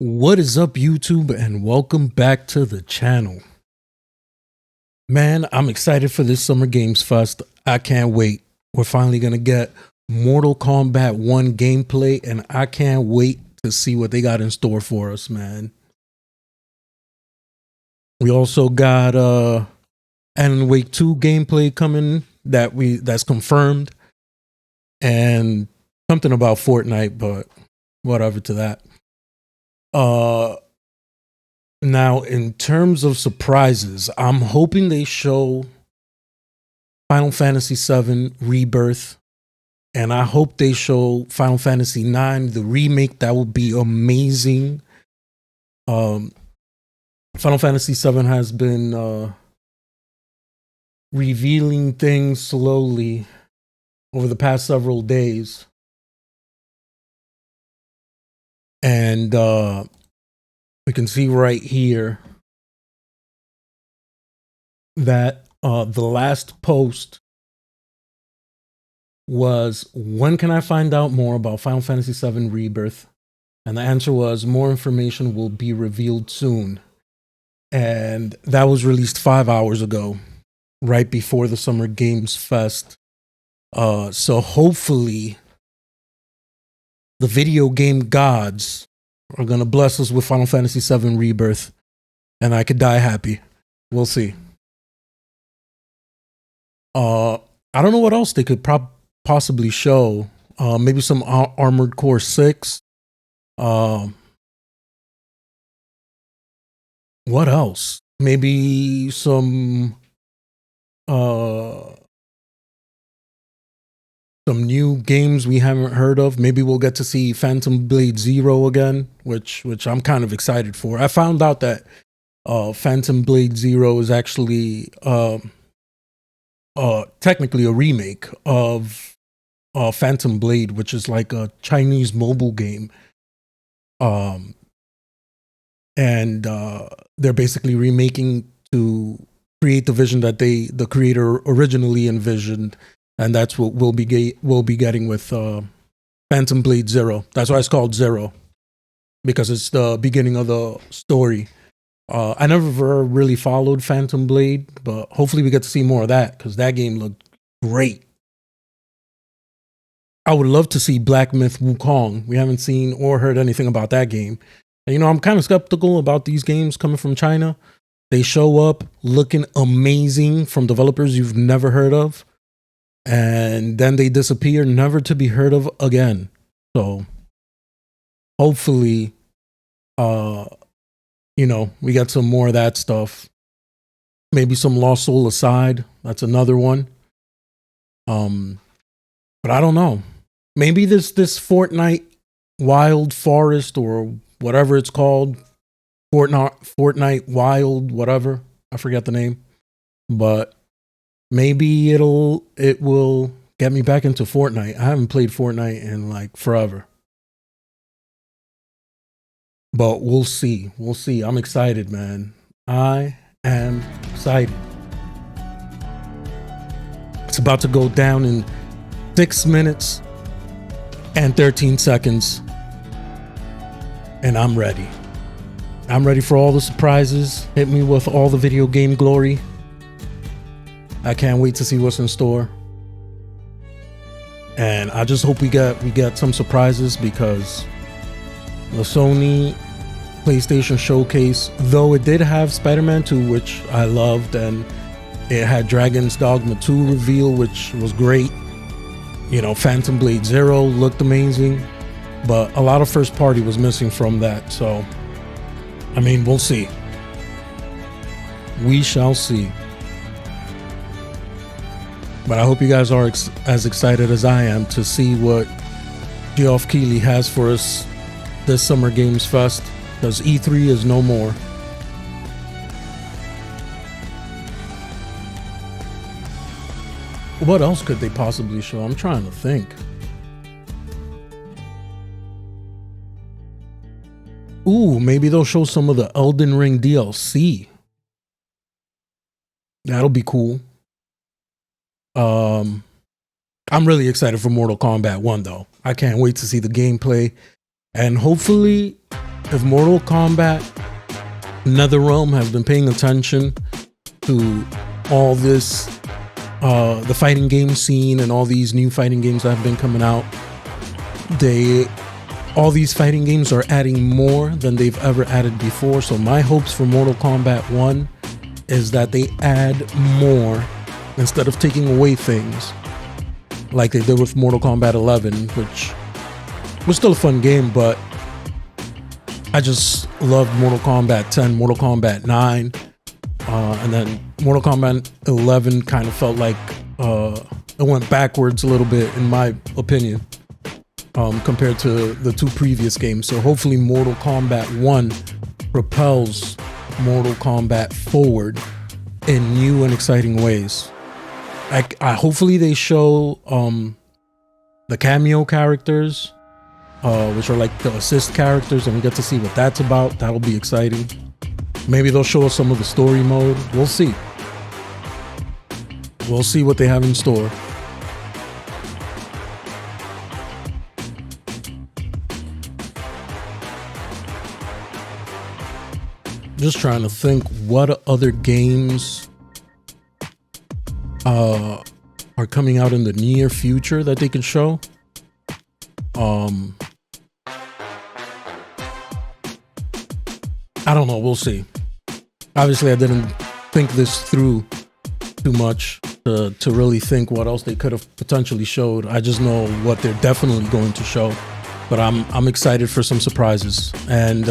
What is up, YouTube, and welcome back to the channel. Man, I'm excited for this Summer Games Fest. I can't wait. We're finally going to get Mortal Kombat 1 gameplay, and I can't wait to see what they got in store for us, man. We also got Alan Wake 2 gameplay coming that's confirmed, and something about Fortnite, but whatever to that. Now, in terms of surprises, I'm hoping they show Final Fantasy VII Rebirth, and I hope they show Final Fantasy IX, the remake. That would be amazing. Final Fantasy VII has been revealing things slowly over the past several days. And we can see right here that the last post was, when can I find out more about Final Fantasy VII Rebirth? And the answer was, more information will be revealed soon. And that was released 5 hours ago, right before the Summer Games Fest. So hopefully the video game gods are going to bless us with Final Fantasy VII Rebirth, and I could die happy. We'll see. I don't know what else they could possibly show. Maybe some Armored Core 6. What else? Maybe some new games we haven't heard of. Maybe we'll get to see Phantom Blade Zero again, which I'm kind of excited for. I found out that Phantom Blade Zero is actually technically a remake of Phantom Blade, which is like a Chinese mobile game. And they're basically remaking to create the vision that the creator originally envisioned. And that's what we'll be getting with Phantom Blade Zero. That's why it's called Zero, because it's the beginning of the story. I never really followed Phantom Blade, but hopefully we get to see more of that, because that game looked great. I would love to see Black Myth Wukong. We haven't seen or heard anything about that game. And, you know, I'm kind of skeptical about these games coming from China. They show up looking amazing from developers you've never heard of, and then they disappear, never to be heard of again. So hopefully, you know, we got some more of that stuff. Maybe some Lost Soul Aside. That's another one. But I don't know. Maybe this Fortnite Wild Forest, or whatever it's called, Fortnite Wild, whatever. I forget the name. But maybe it will get me back into Fortnite. I haven't played Fortnite in like forever. But we'll see. We'll see. I'm excited, man. I am excited. It's about to go down in 6 minutes and 13 seconds. And I'm ready. I'm ready for all the surprises. Hit me with all the video game glory. I can't wait to see what's in store. And I just hope we get some surprises, because the Sony PlayStation Showcase, though it did have Spider-Man 2, which I loved, and it had Dragon's Dogma 2 reveal, which was great. You know, Phantom Blade Zero looked amazing, but a lot of first party was missing from that. So, I mean, we'll see. We shall see. But I hope you guys are as excited as I am to see what Geoff Keighley has for us this Summer Games Fest, because E3 is no more. What else could they possibly show? I'm trying to think. Ooh, maybe they'll show some of the Elden Ring DLC. That'll be cool. I'm really excited for Mortal Kombat 1, though. I can't wait to see the gameplay. And hopefully, if Mortal Kombat NetherRealm has been paying attention to all this, the fighting game scene and all these new fighting games that have been coming out, all these fighting games are adding more than they've ever added before. So my hopes for Mortal Kombat 1 is that they add more instead of taking away things like they did with Mortal Kombat 11, which was still a fun game, but I just loved Mortal Kombat 10, Mortal Kombat 9, and then Mortal Kombat 11 kind of felt like it went backwards a little bit, in my opinion, compared to the two previous games. So hopefully Mortal Kombat 1 propels Mortal Kombat forward in new and exciting ways. Hopefully they show the cameo characters, which are like the assist characters, and we get to see what that's about. That'll be exciting. Maybe they'll show us some of the story mode. We'll see. We'll see what they have in store. Just trying to think what other games are coming out in the near future that they can show. I don't know. We'll see. Obviously, I didn't think this through too much to really think what else they could have potentially showed. I just know what they're definitely going to show, but I'm excited for some surprises. And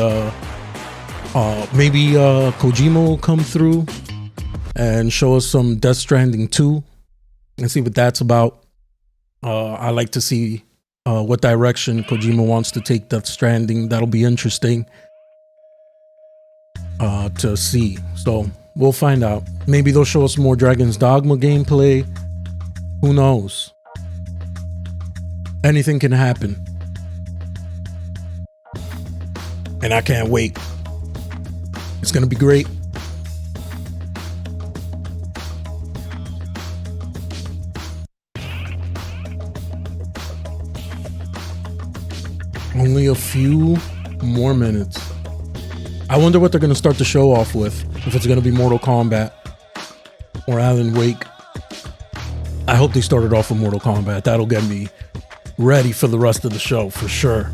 maybe Kojima will come through and show us some Death Stranding 2 and see what that's about. I like to see what direction Kojima wants to take Death Stranding. That'll be interesting to see. So we'll find out. Maybe they'll show us more Dragon's Dogma gameplay. Who knows? Anything can happen. And I can't wait. It's gonna be great. Only a few more minutes. I wonder what they're going to start the show off with. If it's going to be Mortal Kombat or Alan Wake. I hope they started off with Mortal Kombat. That'll get me ready for the rest of the show for sure.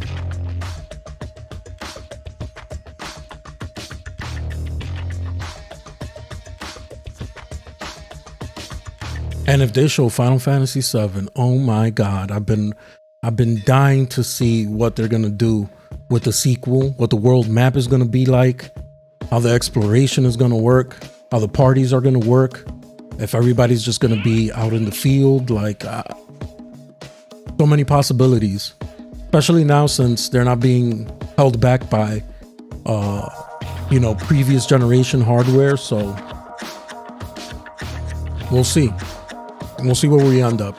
And if they show Final Fantasy VII, oh my God, I've been dying to see what they're gonna do with the sequel, what the world map is gonna be like, how the exploration is gonna work, how the parties are gonna work, if everybody's just gonna be out in the field, like so many possibilities, especially now since they're not being held back by previous generation hardware. So we'll see. We'll see where we end up.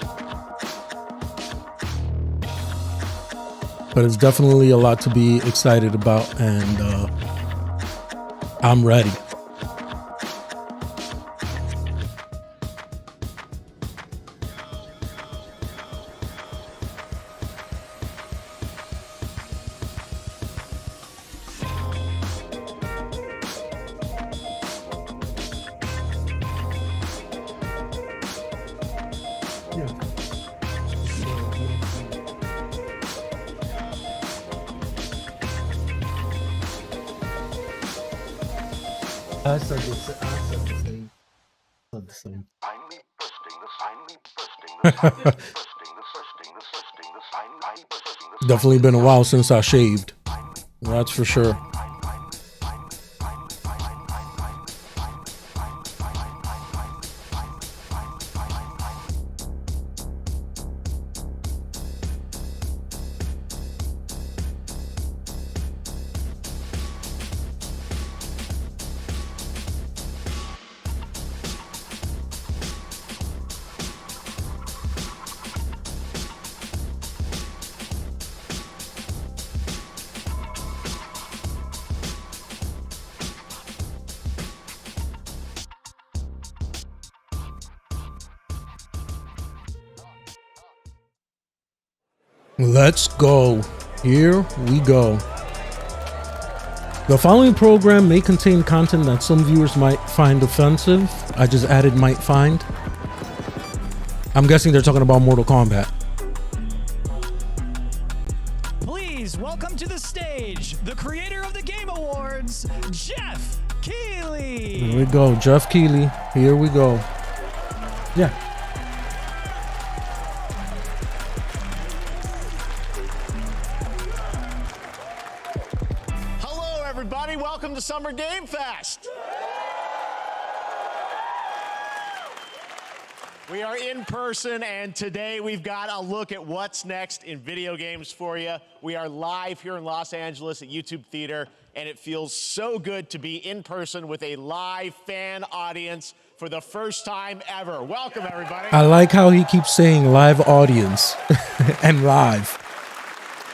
But it's definitely a lot to be excited about, and I'm ready. I said the same. Definitely been a while since I shaved. That's for sure. Let's go. Here we go. The following program may contain content that some viewers might find offensive. I just added might find. I'm guessing they're talking about Mortal Kombat. Please welcome to the stage the creator of the Game Awards, Jeff Keighley. Here we go, Jeff Keighley. Here we go. Yeah. Hello, everybody. Welcome to Summer Game Fest. We are in person, and today we've got a look at what's next in video games for you. We are live here in Los Angeles at YouTube Theater, and it feels so good to be in person with a live fan audience for the first time ever. Welcome, everybody. I like how he keeps saying live audience and live.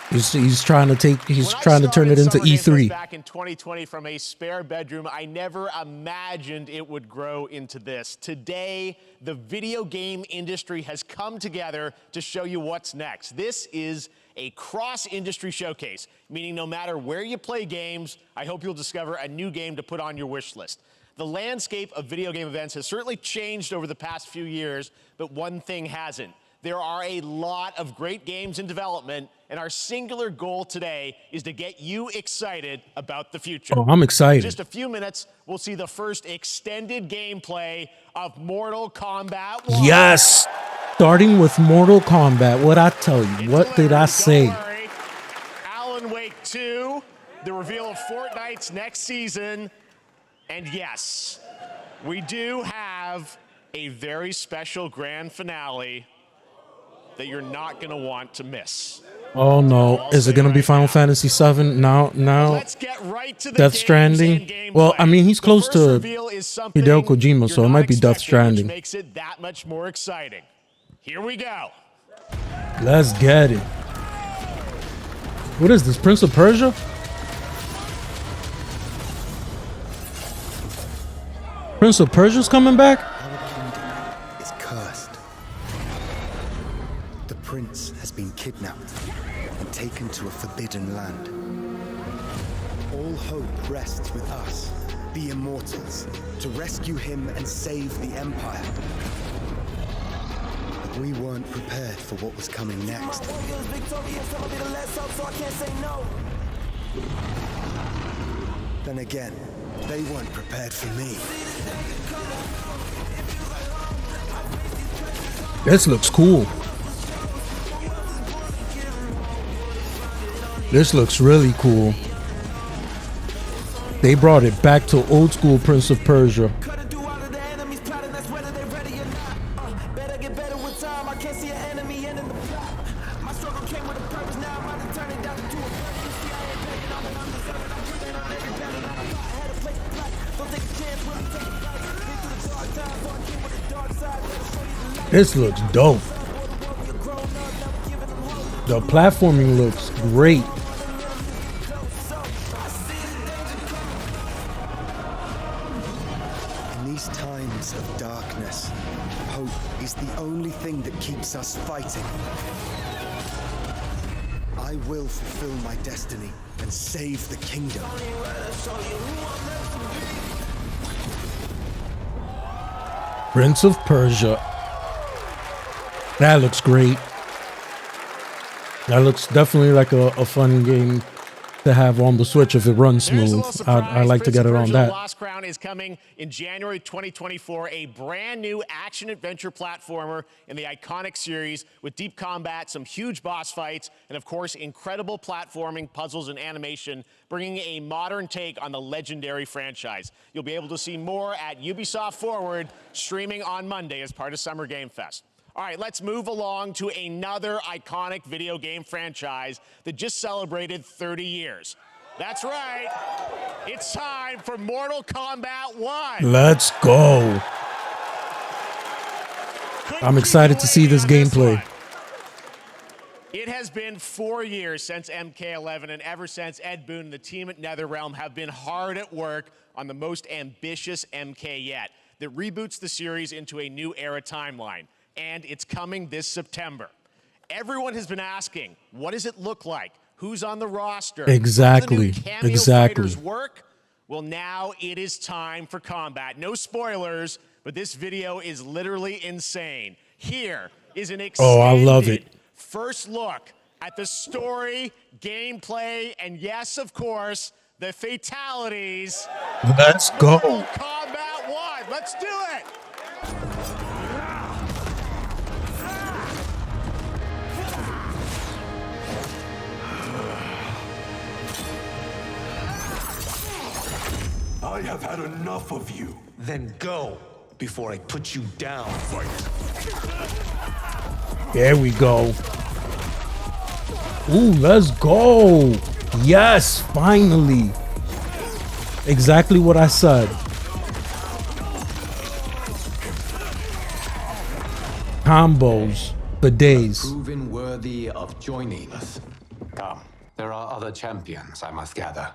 He's trying to turn it into E3. Back in 2020 from a spare bedroom, I never imagined it would grow into this. Today, the video game industry has come together to show you what's next. This is a cross-industry showcase, meaning no matter where you play games, I hope you'll discover a new game to put on your wish list. The landscape of video game events has certainly changed over the past few years, but one thing hasn't. There are a lot of great games in development, and our singular goal today is to get you excited about the future. Oh, I'm excited. In just a few minutes, we'll see the first extended gameplay of Mortal Kombat 1. Yes! Starting with Mortal Kombat, what I tell you, what did I say? Don't worry. Alan Wake 2, the reveal of Fortnite's next season, and yes, we do have a very special grand finale that you're not going to want to miss. Oh no, is it going to be Final Fantasy VII? Now, Let's get right to the Death Stranding? Well, I mean, he's close to Hideo Kojima, so it might be Death Stranding. Which makes it that much more exciting. Here we go. Let's get it. What is this, Prince of Persia? Prince of Persia's coming back? Is cursed. The prince has been kidnapped and taken to a forbidden land. All hope rests with us, the immortals, to rescue him and save the empire. But we weren't prepared for what was coming next. Then again, they weren't prepared for me. This looks cool. This looks really cool. They brought it back to old school Prince of Persia. This looks dope. The platforming looks great. In these times of darkness, hope is the only thing that keeps us fighting. I will fulfill my destiny and save the kingdom. Prince of Persia. That looks great. That looks definitely like a fun game to have on the Switch if it runs smooth. I like to get it on that. Lost Crown is coming in January 2024, a brand new action-adventure platformer in the iconic series with deep combat, some huge boss fights, and of course, incredible platforming, puzzles, and animation, bringing a modern take on the legendary franchise. You'll be able to see more at Ubisoft Forward, streaming on Monday as part of Summer Game Fest. All right, let's move along to another iconic video game franchise that just celebrated 30 years. That's right. It's time for Mortal Kombat 1. Let's go. I'm excited to see this gameplay. It has been 4 years since MK11, and ever since, Ed Boon and the team at NetherRealm have been hard at work on the most ambitious MK yet that reboots the series into a new era timeline. And it's coming this September. Everyone has been asking, what does it look like? who's on the roster, Exactly. how the new cameo Exactly. fighters work. Well, now it is time for combat. No spoilers, but this video is literally insane. Here is an Oh, I love it. extended first look at the story, gameplay, and yes, of course, the fatalities. Let's go. Mortal Kombat 1. Let's do it. I have had enough of you. Then go before I put you down. Fight. There we go. Ooh, let's go. Yes, finally. Exactly what I said. Combos, bidets. Proven worthy of joining us. Come, there are other champions I must gather.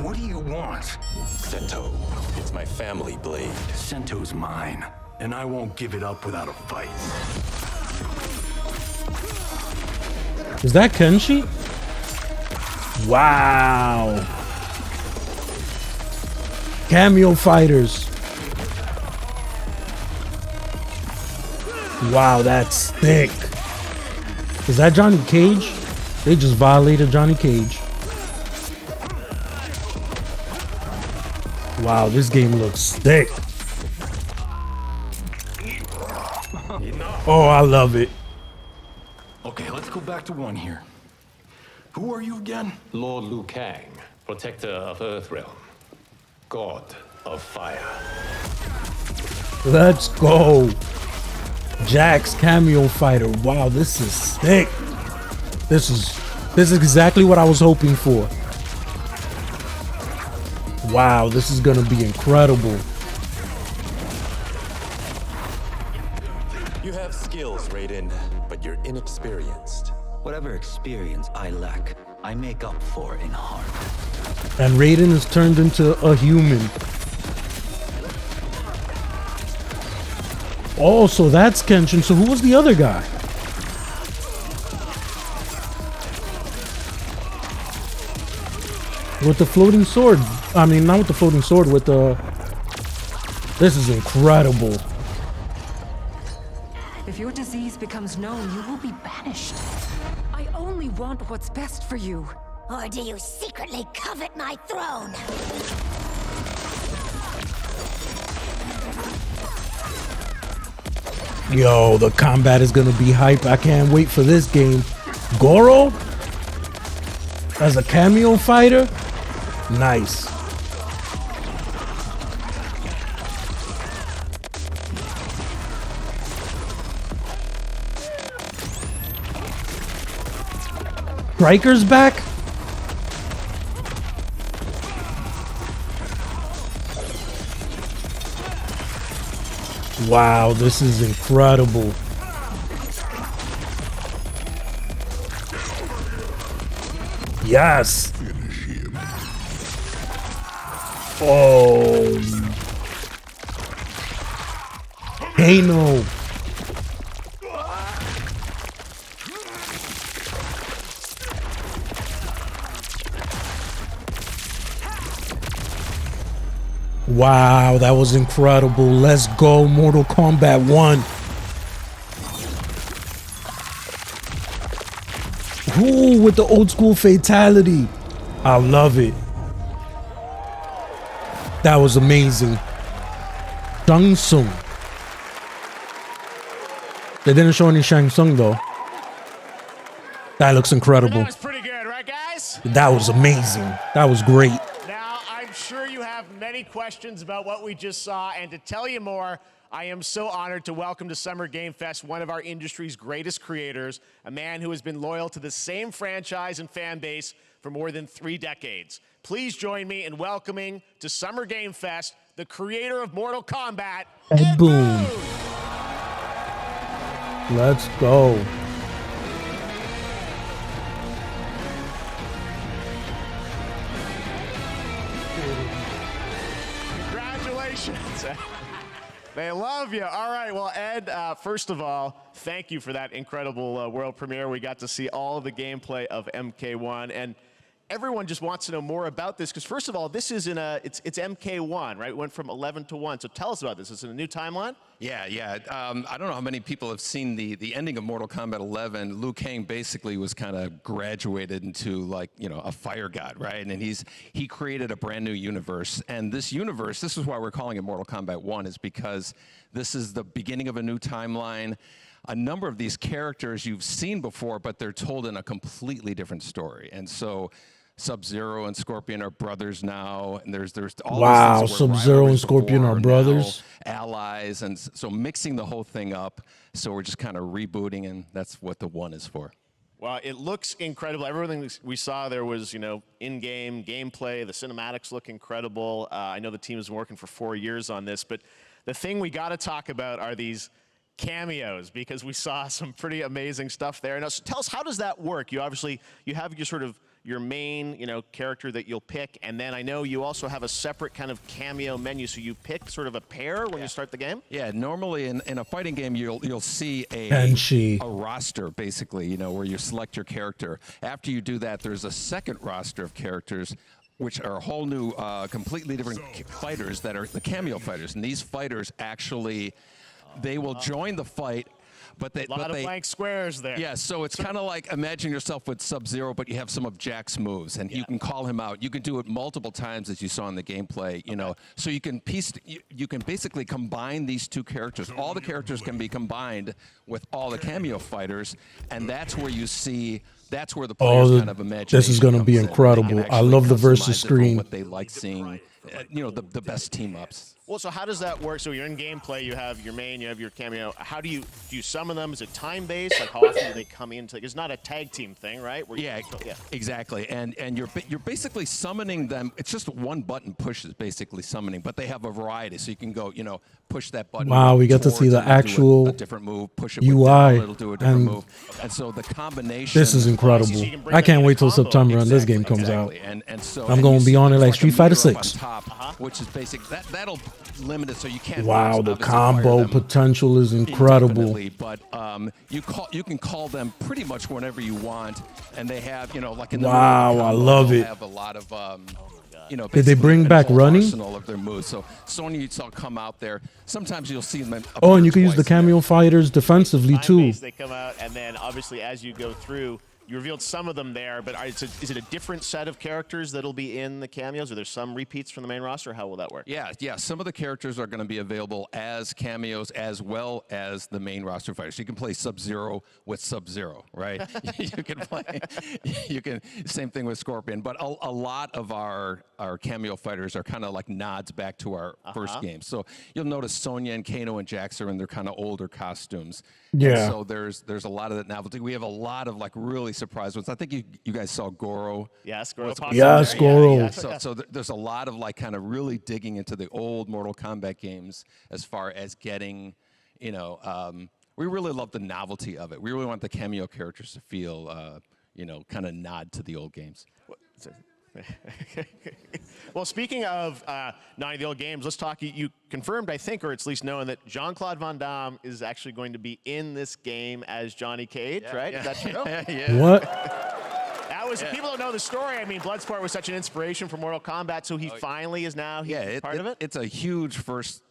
What do you want? Sento, it's my family blade. Sento's mine, and I won't give it up without a fight. Is that Kenshi? Wow. Cameo fighters. Wow, that's thick. Is that Johnny Cage? They just violated Johnny Cage. Wow, this game looks thick. Oh, I love it. Okay, let's go back to one here. Who are you again? Lord Liu Kang, protector of Earthrealm, god of fire. Let's go. Jax cameo fighter. Wow, this is sick. This is exactly what I was hoping for. Wow, this is gonna be incredible. You have skills, Raiden, but you're inexperienced. Whatever experience I lack, I make up for in heart. And Raiden is turned into a human. Oh, so that's Kenshin. So who was the other guy? With the floating sword. I mean, not with the floating sword, with the... This is incredible. If your disease becomes known, you will be banished. I only want what's best for you. Or do you secretly covet my throne? Yo, the combat is gonna be hype. I can't wait for this game. Goro? As a cameo fighter? Nice. Striker's back? Wow, this is incredible. Yes. Oh. Hey, no. Wow, that was incredible. Let's go, Mortal Kombat 1. Ooh, with the old school fatality. I love it. That was amazing. Shang Tsung. They didn't show any Shang Tsung though. That looks incredible. That was pretty good, right, guys? That was amazing. That was great. Now, I'm sure you have many questions about what we just saw, and to tell you more, I am so honored to welcome to Summer Game Fest one of our industry's greatest creators, a man who has been loyal to the same franchise and fan base for more than 3 decades. Please join me in welcoming to Summer Game Fest the creator of Mortal Kombat, And boom. Let's go. Congratulations. They love you. All right. Well, Ed, first of all, thank you for that incredible world premiere. We got to see all the gameplay of MK1, and everyone just wants to know more about this because, first of all, this is it's MK1, right? It went from 11 to 1. So tell us about this. Is it a new timeline? Yeah. I don't know how many people have seen the ending of Mortal Kombat 11. Liu Kang basically was kind of graduated into, like, you know, a fire god, right? And he created a brand new universe. And this universe, this is why we're calling it Mortal Kombat 1, is because this is the beginning of a new timeline. A number of these characters you've seen before, but they're told in a completely different story. And so Sub-Zero and Scorpion are brothers now, and there's all wow, these things where Sub-Zero and rivalries Scorpion before are brothers, allies, and so mixing the whole thing up. So we're just kind of rebooting, and that's what the 1 is for. Well, it looks incredible. Everything we saw there was, you know, in-game gameplay. The cinematics look incredible. I know the team has been working for 4 years on this, but the thing we got to talk about are these cameos, because we saw some pretty amazing stuff there. Now, so tell us, how does that work? You obviously, you have your sort of your main, you know, character that you'll pick, and then I know you also have a separate kind of cameo menu, so you pick sort of a pair when you start the game? Yeah, normally in a fighting game, you'll see a roster, basically, you know, where you select your character. After you do that, there's a second roster of characters, which are a whole new, completely different fighters that are the cameo fighters, and these fighters actually, they will join the fight. But a lot of blank squares there. Yeah, so it's kind of like, imagine yourself with Sub-Zero, but you have some of Jack's moves, and you can call him out. You can do it multiple times, as you saw in the gameplay, you know. So you can you can basically combine these two characters. All the characters can be combined with all the cameo fighters, and that's where you see. That's where the players kind of imagination. This is going to be incredible. I love the versus screen. What they like seeing, you know, the best team ups. Well, so how does that work? So you're in gameplay, you have your main, you have your cameo. How do you summon them? Is it time-based? Like, how often do they come into? It's not a tag team thing, right? Where Exactly. And you're basically summoning them. It's just one button push is basically summoning, but they have a variety. So you can go, you know, push that button. Wow, we get to see the actual a different move. Push it UI, down, it'll do a different move. And so the combination. This is incredible. I can't wait till September and this game comes out. And so I'm going to be on it like Street Fighter 6. Which is basic. That'll limit it so you can't. Wow, the combo potential is incredible. But you can call them pretty much whenever you want, and they have, you know, like in the I love it. Have a lot of you know. Did they bring back running? Arsenal of their moves. So Sonya, you saw come out there. Sometimes you'll see them. Oh, and you can use the cameo fighters defensively too. They come out, and then obviously as you go through, you revealed some of them there, but is it a different set of characters that'll be in the cameos? Are there some repeats from the main roster? How will that work? Yeah. Some of the characters are going to be available as cameos as well as the main roster fighters. You can play Sub-Zero with Sub-Zero, right? You can same thing with Scorpion. But a lot of our cameo fighters are kind of like nods back to our first game. So you'll notice Sonya and Kano and Jax are in their kind of older costumes. Yeah. And so there's a lot of that novelty. We have a lot of like really surprise ones. I think you guys saw Goro. Yes, Goro. Yes, Goro. Yeah. So there's a lot of like kind of really digging into the old Mortal Kombat games as far as getting, you know, we really love the novelty of it. We really want the cameo characters to feel, you know, kind of nod to the old games. Well, speaking of not the old games, let's talk. You confirmed, I think, or it's at least known, that Jean-Claude Van Damme is actually going to be in this game as Johnny Cage, right? Is that true? What? People don't know the story. I mean, Bloodsport was such an inspiration for Mortal Kombat, so he finally is now part of it? It's a huge first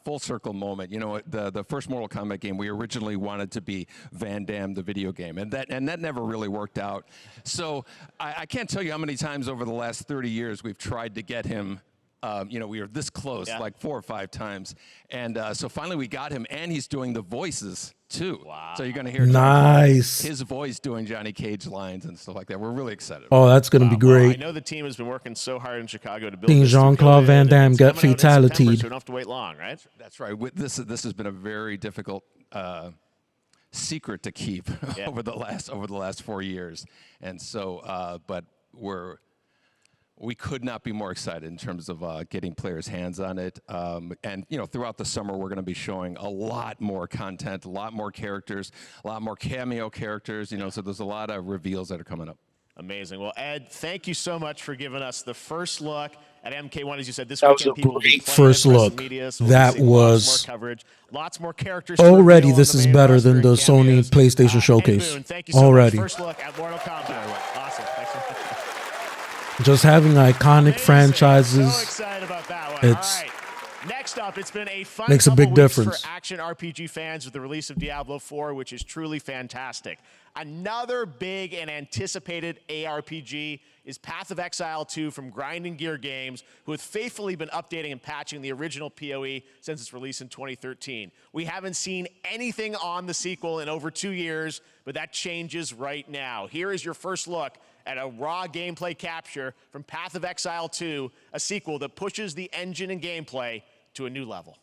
full circle moment. You know, the first Mortal Kombat game, we originally wanted to be Van Damme, the video game, and that never really worked out. So I can't tell you how many times over the last 30 years we've tried to get him. You know, we were this close, like 4 or 5 times. And so finally we got him, and he's doing the voices too. Wow. So you're going to hear his voice doing Johnny Cage lines and stuff like that. We're really excited. Oh, that's going to be great. I know the team has been working so hard in Chicago to build Seeing this. Jean-Claude Van Damme get fatality. So we don't have to wait long, right? That's right. This has been a very difficult secret to keep over the last 4 years. And so, but we could not be more excited in terms of getting players' hands on it. And, you know, throughout the summer, we're going to be showing a lot more content, a lot more characters, a lot more cameo characters, you know, so there's a lot of reveals that are coming up. Amazing. Well, Ed, thank you so much for giving us the first look at MK1. As you said, this That was weekend a people will be great playing first it, press look. media, so we'll be That seeing was lots more coverage, lots more characters. to already. reveal on This the is main better roster than the and Sony cameos. PlayStation Ed Showcase. Boon, thank you so Already. much. First look at Mortal Kombat. Awesome. Thanks so much. Just having iconic Amazing. franchises. So excited about that one. It's All right. Next up, it's been a fun makes a couple big weeks difference. for action RPG fans with the release of Diablo 4, which is truly fantastic. Another big and anticipated ARPG is Path of Exile 2 from Grinding Gear Games, who have faithfully been updating and patching the original PoE since its release in 2013. We haven't seen anything on the sequel in over 2 years, but that changes right now. Here is your first look at a raw gameplay capture from Path of Exile 2, a sequel that pushes the engine and gameplay to a new level.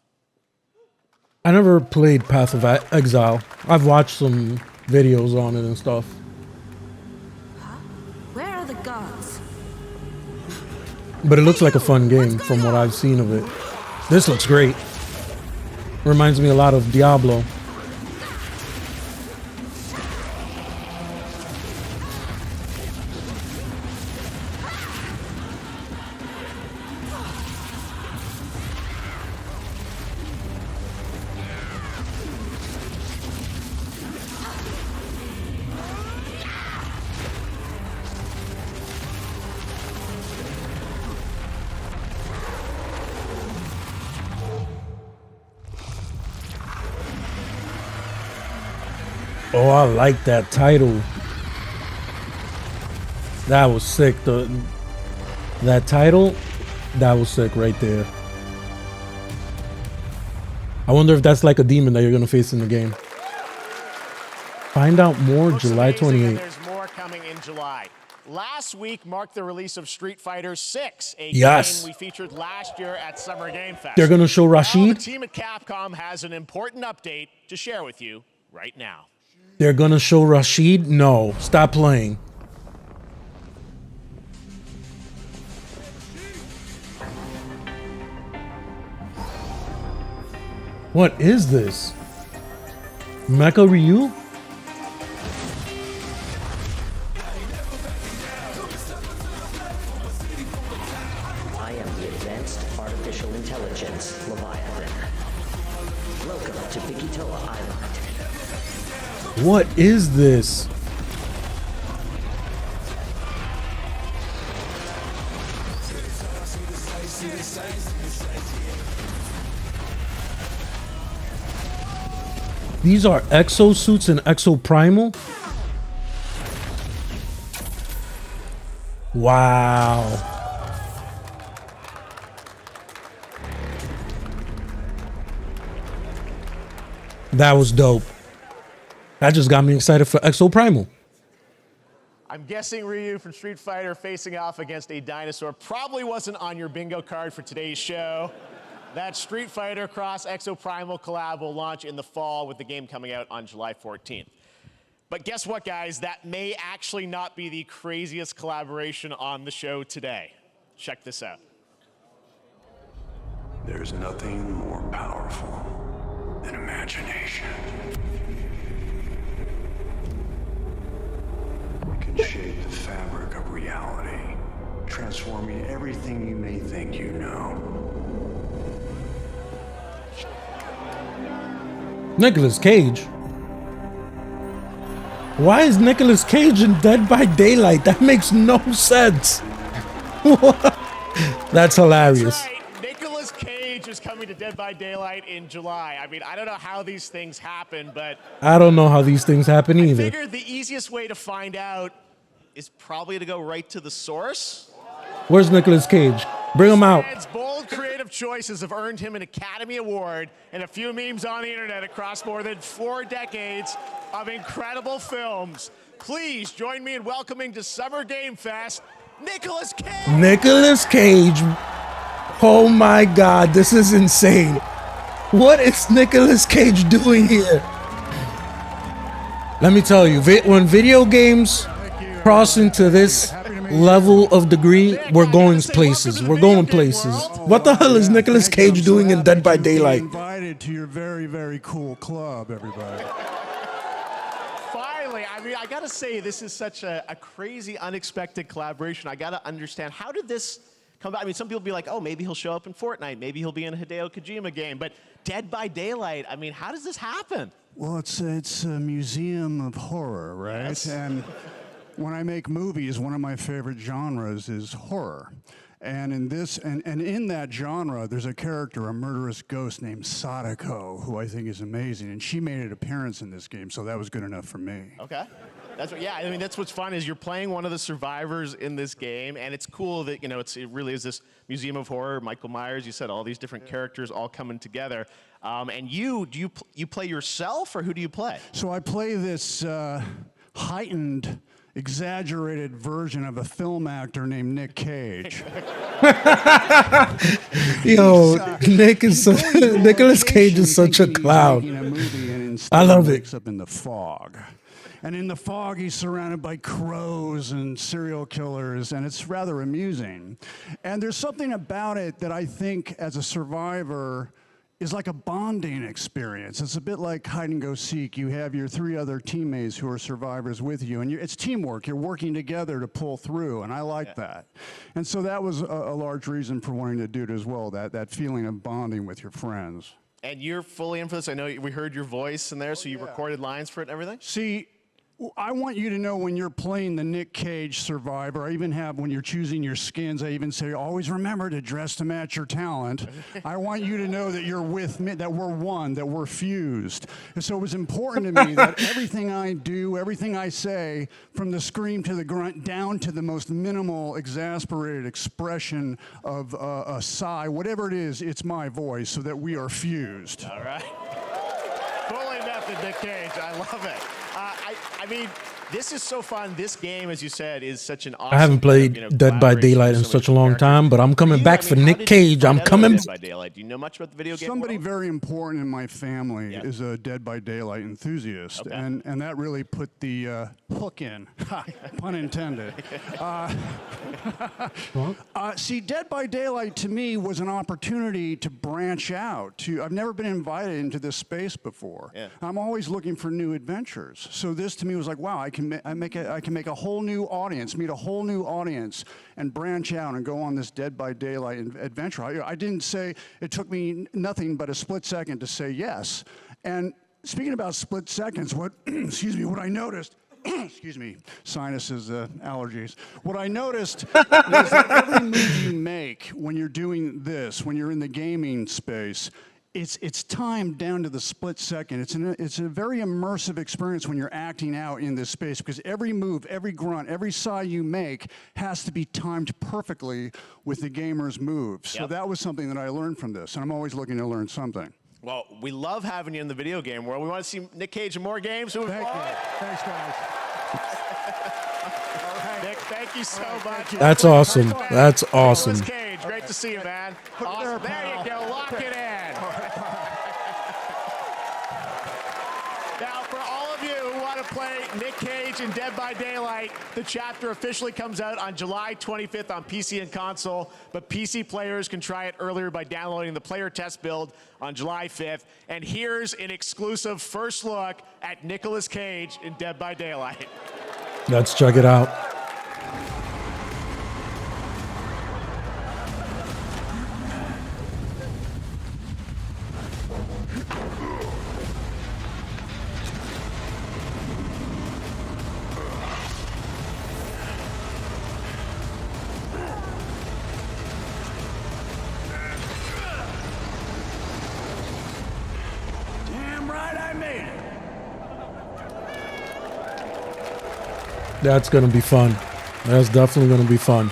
I never played Path of Exile. I've watched some videos on it and stuff. Where are the gods? But it looks like a fun game from what I've seen of it. This looks great. Reminds me a lot of Diablo. Oh, I like that title. That was sick. That title, that was sick right there. I wonder if that's like a demon that you're gonna face in the game. Find out more July 28th. There's more coming in July. Last week marked the release of Street Fighter 6, a Yes. game we featured last year at Summer Game Fest. They're gonna show Now, Rashid. the team at Capcom has an important update to share with you right now. They're gonna show Rashid? No, stop playing. What is this? Mecha Ryu? I am the Advanced Artificial Intelligence Leviathan. Welcome to Bikitoa Island. What is this? These are exosuits and exoprimal? Wow. That was dope. That just got me excited for exoprimal. I'm guessing Ryu from Street Fighter facing off against a dinosaur probably wasn't on your bingo card for today's show. That Street Fighter Cross Exoprimal collab will launch in the fall with the game coming out on July 14th. But guess what, guys? That may actually not be the craziest collaboration on the show today. Check this out. There's nothing more powerful than imagination. It can shape the fabric of reality, transforming everything you may think you know. Nicolas Cage? Why is Nicolas Cage in Dead by Daylight? That makes no sense. What? That's hilarious. That's right. Nicolas Cage is coming to Dead by Daylight in July. I mean, I don't know how these things happen, but I don't know how these things happen I either. figured the easiest way to find out is probably to go right to the source. Where's Nicolas Cage? Bring him out. Ed's bold creative choices have earned him an Academy Award and a few memes on the internet across more than 4 decades of incredible films. Please join me in welcoming to Summer Game Fest, Nicolas Cage. Nicolas Cage. Oh my God, this is insane. What is Nicolas Cage doing here? Let me tell you, when video games cross into this level of degree, we're going places. We're going places. What the hell is Nicolas Cage doing in Dead by Daylight? Invited to your very, very cool club, everybody. finally, I mean, I gotta say, this is such a crazy, unexpected collaboration. I gotta understand, how did this come about? I mean, some people be like, oh, maybe he'll show up in Fortnite, maybe he'll be in a Hideo Kojima game, but Dead by Daylight, I mean, how does this happen? Well, it's a museum of horror, right? Yes. And when I make movies, one of my favorite genres is horror. And in this, and in that genre, there's a character, a murderous ghost named Sadako, who I think is amazing. And she made an appearance in this game, so that was good enough for me. Okay. That's what, yeah, I mean, that's what's fun is you're playing one of the survivors in this game, and it's cool that, you know, it really is this museum of horror. Michael Myers, you said, all these different characters all coming together. And you play yourself, or who do you play? So I play this heightened, exaggerated version of a film actor named Nick Cage. Yo, Nicolas Cage is such a clown. I love it. Wakes up in the fog. And in the fog, he's surrounded by crows and serial killers, and it's rather amusing. And there's something about it that I think, as a survivor, is like a bonding experience. It's a bit like hide and go seek. You have your 3 other teammates who are survivors with you, and it's teamwork. You're working together to pull through, and I like that. And so that was a large reason for wanting to do it as well, that feeling of bonding with your friends. And you're fully in for this. I know we heard your voice in there, so you recorded lines for it and everything? See, I want you to know when you're playing the Nick Cage survivor, I even have, when you're choosing your skins, I even say, always remember to dress to match your talent. I want you to know that you're with me, that we're one, that we're fused. And so it was important to me that everything I do, everything I say, from the scream to the grunt, down to the most minimal, exasperated expression of a sigh, whatever it is, it's my voice, so that we are fused. All right. Fully method, Nick Cage. I love it. I mean, this is so fun. This game, as you said, is such an awesome. I haven't played Dead by Daylight in such a long time, but I'm coming back for Nick Cage. I'm coming. Dead by Daylight. Do you know much about the video game? Somebody very important in my family is a Dead by Daylight enthusiast, and that really put the hook in. Pun intended. See, Dead by Daylight to me was an opportunity to branch out. I've never been invited into this space before. Yeah. I'm always looking for new adventures. So this to me was like, wow, I can make a whole new audience, meet a whole new audience, and branch out and go on this Dead by Daylight adventure. I didn't say, it took me nothing but a split second to say yes. And speaking about split seconds, excuse me, what I noticed, excuse me, sinuses, allergies. What I noticed was that every move you make when you're doing this, when you're in the gaming space, it's timed down to the split second. It's a very immersive experience when you're acting out in this space, because every move, every grunt, every sigh you make has to be timed perfectly with the gamer's moves. So that was something that I learned from this, and I'm always looking to learn something. Well, we love having you in the video game world. We want to see Nick Cage in more games. Thank you. Thanks, guys. Nick, thank you so much. That's awesome. That's awesome. Nicolas Cage, great to see you, man. Awesome. There you go. Lock it in. Now, for all of you who want to play Nick Cage in Dead by Daylight, the chapter officially comes out on July 25th on PC and console, but PC players can try it earlier by downloading the player test build on July 5th. And here's an exclusive first look at Nicolas Cage in Dead by Daylight. Let's check it out. That's going to be fun. That's definitely going to be fun.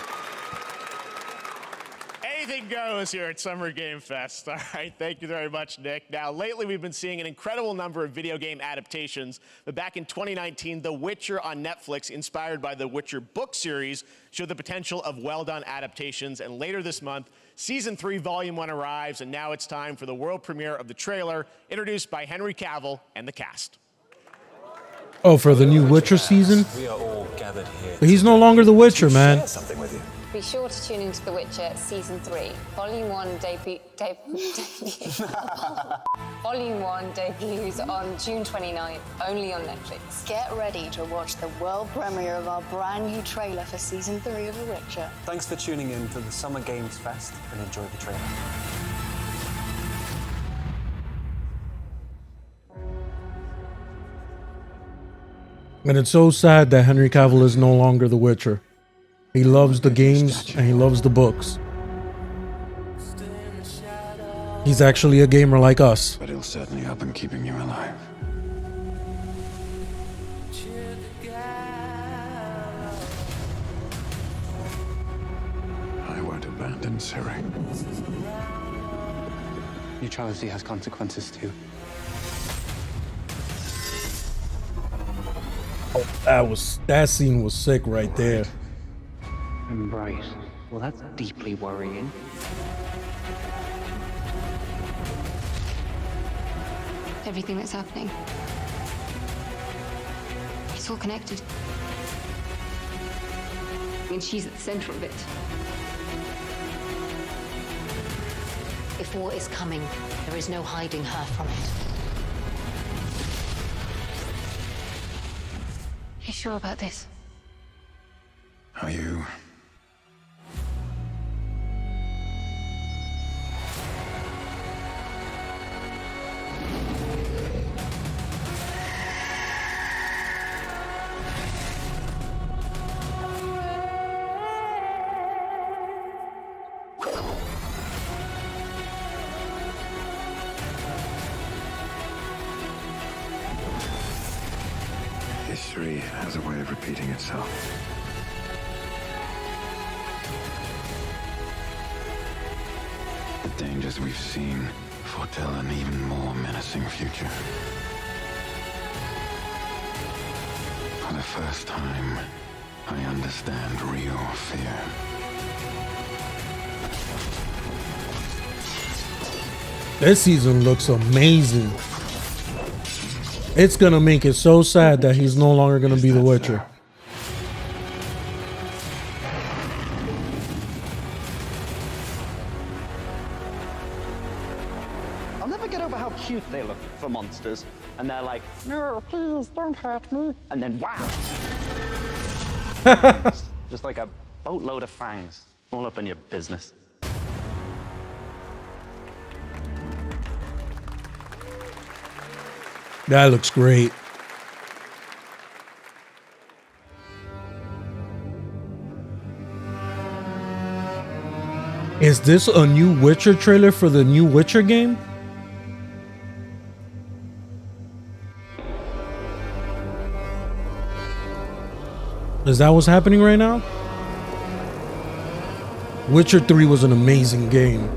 Anything goes here at Summer Game Fest. All right, thank you very much, Nick. Now, lately we've been seeing an incredible number of video game adaptations, but back in 2019, The Witcher on Netflix, inspired by the Witcher book series, showed the potential of well-done adaptations, and later this month, Season 3, Volume 1 arrives, and now it's time for the world premiere of the trailer, introduced by Henry Cavill and the cast. Oh, for the new Witcher season? We are all gathered here. But he's no longer the Witcher, man. Share something with you. Be sure to tune into The Witcher Season 3. Volume 1 Volume 1 debuts on June 29th, only on Netflix. Get ready to watch the world premiere of our brand new trailer for Season 3 of The Witcher. Thanks for tuning in to the Summer Games Fest and enjoy the trailer. And it's so sad that Henry Cavill is no longer The Witcher. He loves the games and he loves the books. He's actually a gamer like us. But he'll certainly help in keeping you alive. I won't abandon Ciri. Neutrality has consequences too. Oh, that scene was sick right there. Right. Well, that's deeply worrying. Everything that's happening. It's all connected. And she's at the center of it. If war is coming, there is no hiding her from it. You sure about this? Are you? History has a way of repeating itself. The dangers we've seen foretell an even more menacing future. For the first time, I understand real fear. This season looks amazing. It's gonna make it so sad that he's no longer gonna be The Witcher. I'll never get over how cute they look for monsters. And they're like, no, please don't hurt me. And then wow. Just like a boatload of fangs all up in your business. That looks great. Is this a new Witcher trailer for the new Witcher game? Is that what's happening right now? Witcher 3 was an amazing game.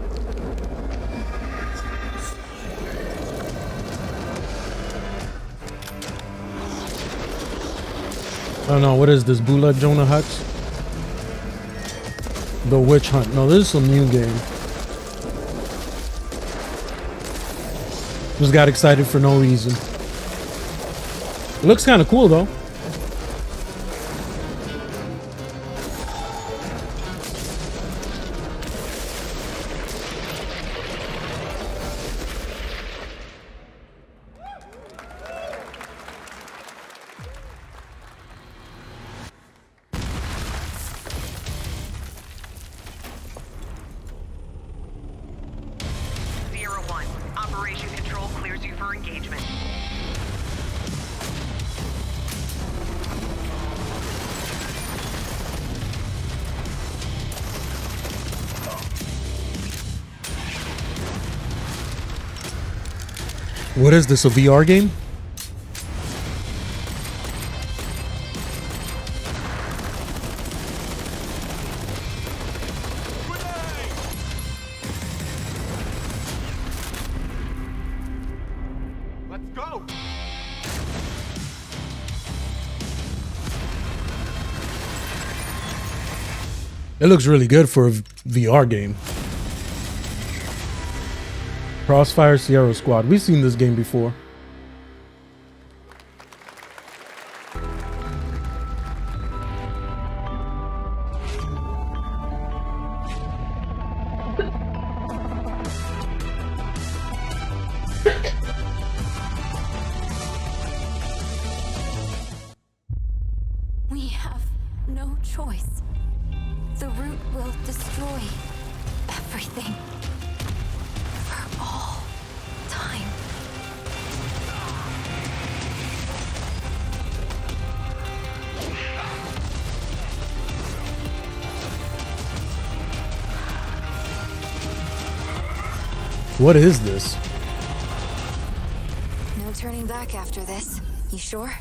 Oh no, what is this? Bula Jonah Hex? The Witch Hunt. No, this is some new game. Just got excited for no reason. It looks kind of cool though. What is this, a VR game? Let's go. It looks really good for a VR game. Crossfire Sierra Squad. We've seen this game before. no choice. The root will destroy everything. For all time. What is this? No turning back after this. You sure?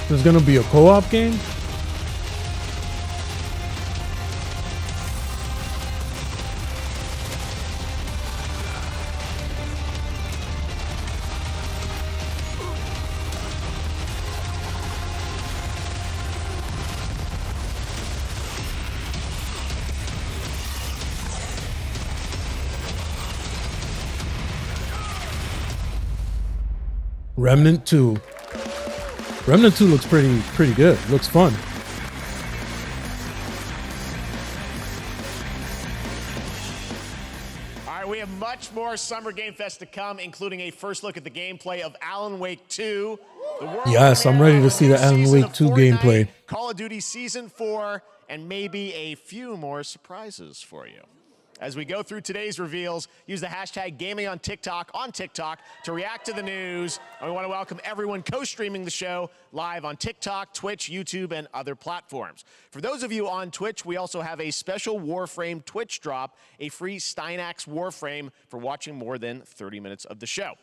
There's gonna be a co-op game? Remnant 2. Remnant 2 looks pretty good. Looks fun. All right, we have much more Summer Game Fest to come, including a first look at the gameplay of Alan Wake 2. Yes, I'm ready to see the Alan Wake 2 gameplay. Call of Duty Season 4, and maybe a few more surprises for you. As we go through today's reveals, use the hashtag gaming on TikTok to react to the news. And we want to welcome everyone co-streaming the show live on TikTok, Twitch, YouTube, and other platforms. For those of you on Twitch, we also have a special Warframe Twitch drop, a free Steinax Warframe for watching more than 30 minutes of the show.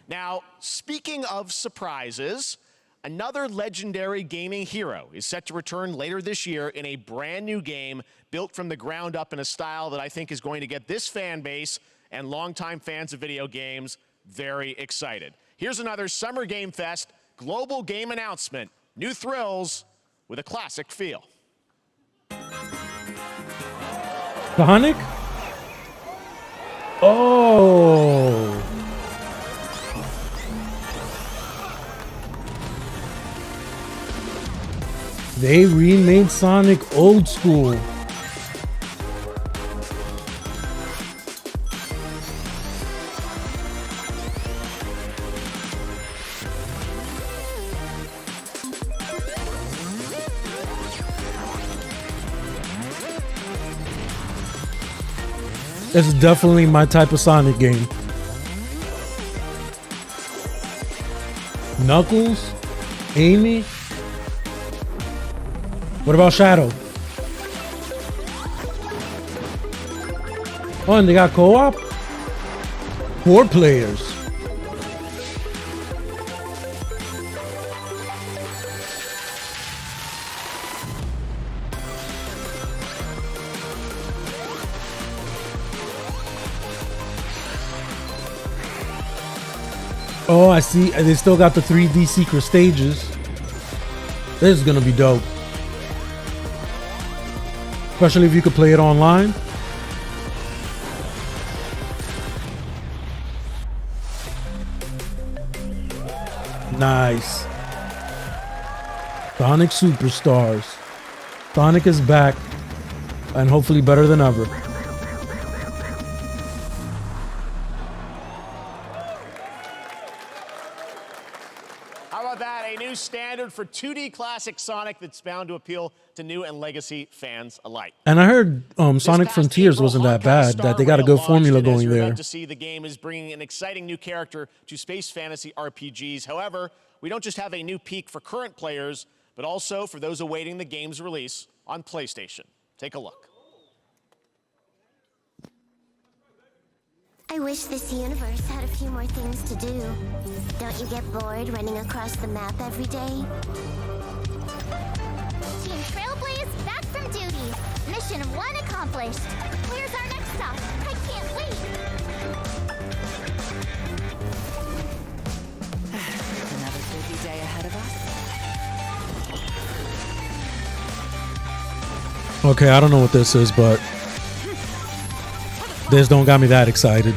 Now, speaking of surprises, another legendary gaming hero is set to return later this year in a brand new game built from the ground up in a style that I think is going to get this fan base and longtime fans of video games very excited. Here's another Summer Game Fest global game announcement. New thrills with a classic feel. Sonic? Oh. They remade Sonic old school. It's definitely my type of Sonic game. Knuckles? Amy? What about Shadow? Oh, and they got co-op? 4 players. Oh, I see. They still got the 3D secret stages. This is gonna be dope. Especially if you could play it online. Nice. Sonic Superstars. Sonic is back, and hopefully better than ever. Standard for 2D classic Sonic that's bound to appeal to new and legacy fans alike. And I heard Sonic Frontiers wasn't that bad, that they got a good formula going there. To see the game is bringing an exciting new character to space fantasy RPGs. However, we don't just have a new peak for current players, but also for those awaiting the game's release on PlayStation. Take a look. I wish this universe had a few more things to do. Don't you get bored running across the map every day? Team Trailblaze, back from duty. Mission 1 accomplished. Where's our next stop? I can't wait. Another busy day ahead of us. Okay, I don't know what this is, but this don't got me that excited.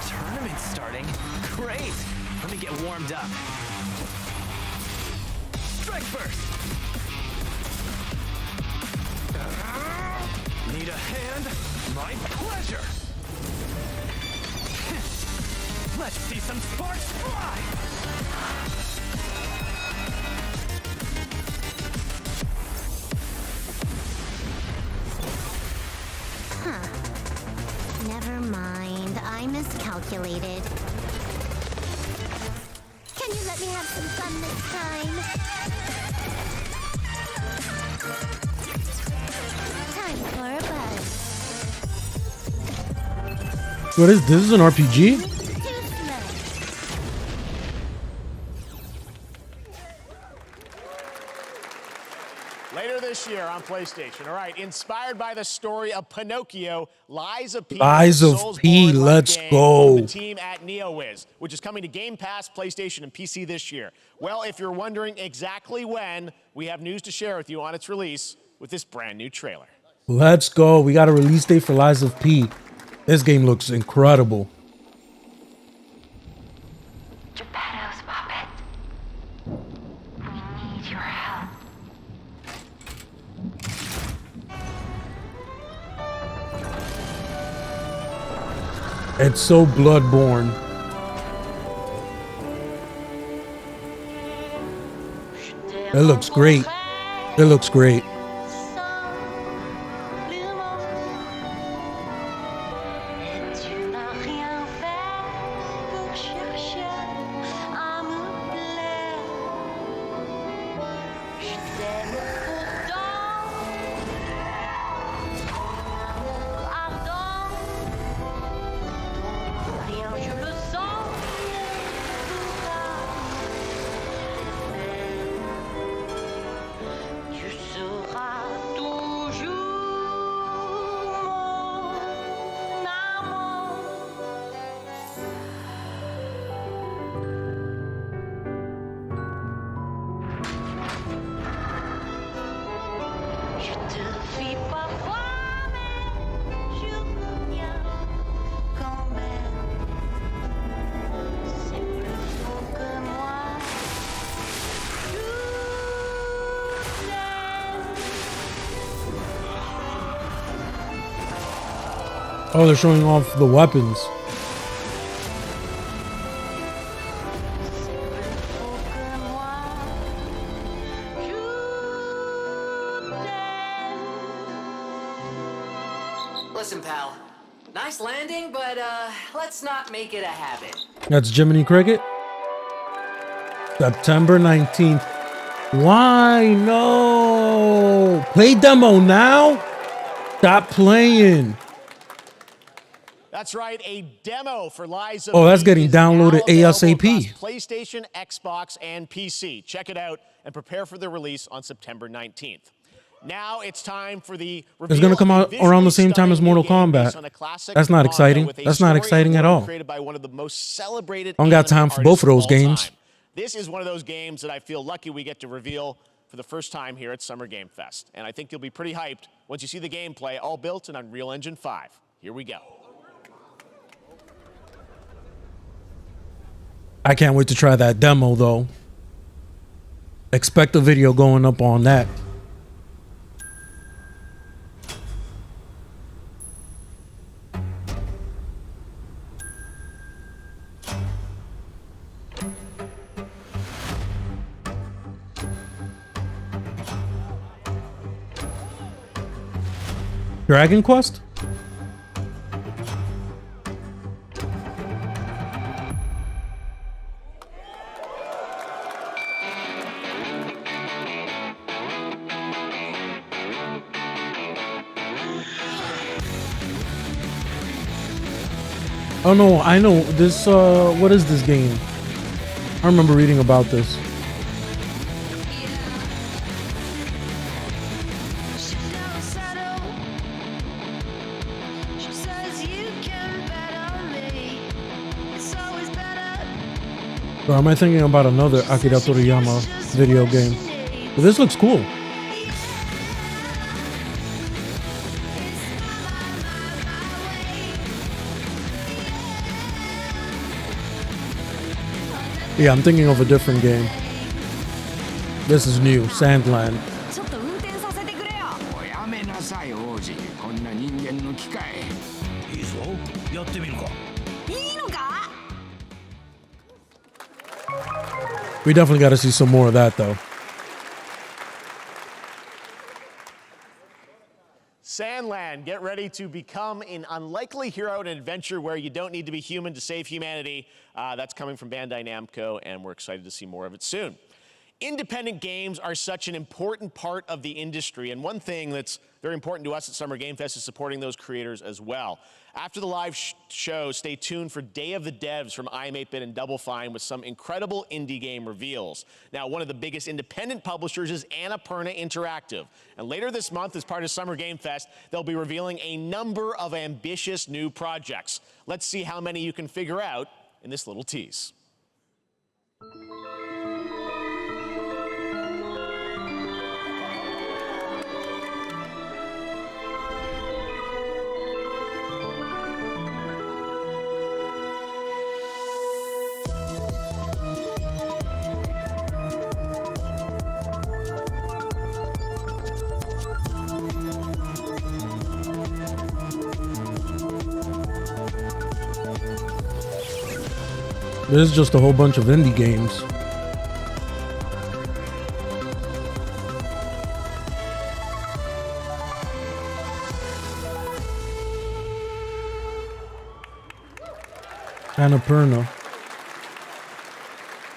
Tournament's starting. Great. Let me get warmed up. Strike first. Need a hand? My pleasure. Let's see some sparks fly. Huh. Never mind. I miscalculated. Can you let me have some fun this time? Time for a buzz. What is this? This is an RPG? Later this year on PlayStation. All right, inspired by the story of Pinocchio, Lies of P. Lies of P, let's go. The team at NeoWiz, which is coming to Game Pass, PlayStation, and PC this year. Well, if you're wondering exactly when, we have news to share with you on its release with this brand new trailer. Let's go. We got a release date for Lies of P. This game looks incredible. Geppetto's puppet. We need your help. It's so Bloodborne. It looks great. It looks great. Oh, they're showing off the weapons. Listen, pal. Nice landing, but let's not make it a habit. That's Jiminy Cricket. September 19th. Why? No. Play demo now? Stop playing. That's right, a demo for Lies of Oh, that's P getting is now downloaded available ASAP. across PlayStation, Xbox, and PC. Check it out and prepare for the release on September 19th. Now it's time for the reveal. It's going to come out around the same time as Mortal Kombat. That's not exciting. That's not exciting at all. Created by one of the most celebrated I don't got time for both of those games. time. This is one of those games that I feel lucky we get to reveal for the first time here at Summer Game Fest. And I think you'll be pretty hyped once you see the gameplay, all built in Unreal Engine 5. Here we go. I can't wait to try that demo, though. Expect a video going up on that. Dragon Quest? Oh no, I know this. What is this game? I remember reading about this. Or am I thinking about another Akira Toriyama video game? But this looks cool. Yeah, I'm thinking of a different game. This is new, Sandland. We definitely got to see some more of that, though. Sandland, get ready to become an unlikely hero in an adventure where you don't need to be human to save humanity. That's coming from Bandai Namco, and we're excited to see more of it soon. Independent games are such an important part of the industry, and one thing that's very important to us at Summer Game Fest is supporting those creators as well. After the live show, stay tuned for Day of the Devs from iam8bit and Double Fine with some incredible indie game reveals. Now, one of the biggest independent publishers is Annapurna Interactive, and later this month, as part of Summer Game Fest, they'll be revealing a number of ambitious new projects. Let's see how many you can figure out in this little tease. There's just a whole bunch of indie games. Annapurna.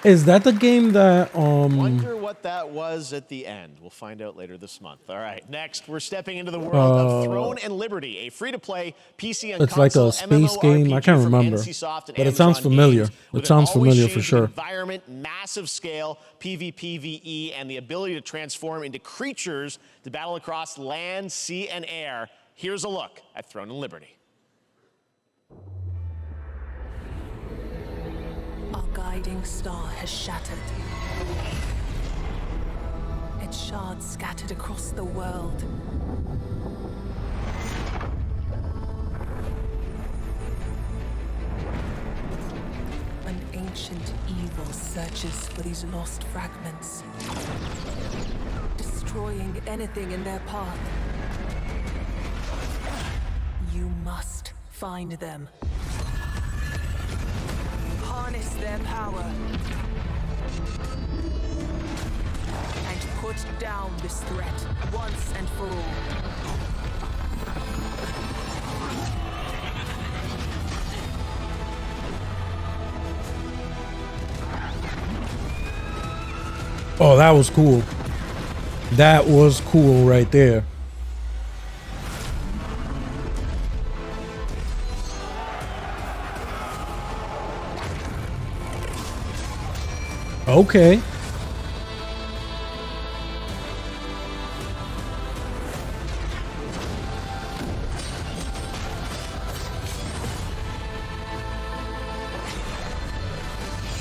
Is that the game that Wonder what that was at the end. We'll find out later this month. All right, next we're stepping into the world of Throne and Liberty, a free-to-play PC and it's like console a space game. I can't remember, but it sounds familiar. It sounds familiar for sure. Environment, massive scale, PvPvE, and the ability to transform into creatures to battle across land, sea, and air. Here's a look at Throne and Liberty. Our guiding star has shattered. Its shards scattered across the world. An ancient evil searches for these lost fragments, destroying anything in their path. You must find them. Harness their power and put down this threat once and for all. Oh, that was cool. That was cool right there. Okay.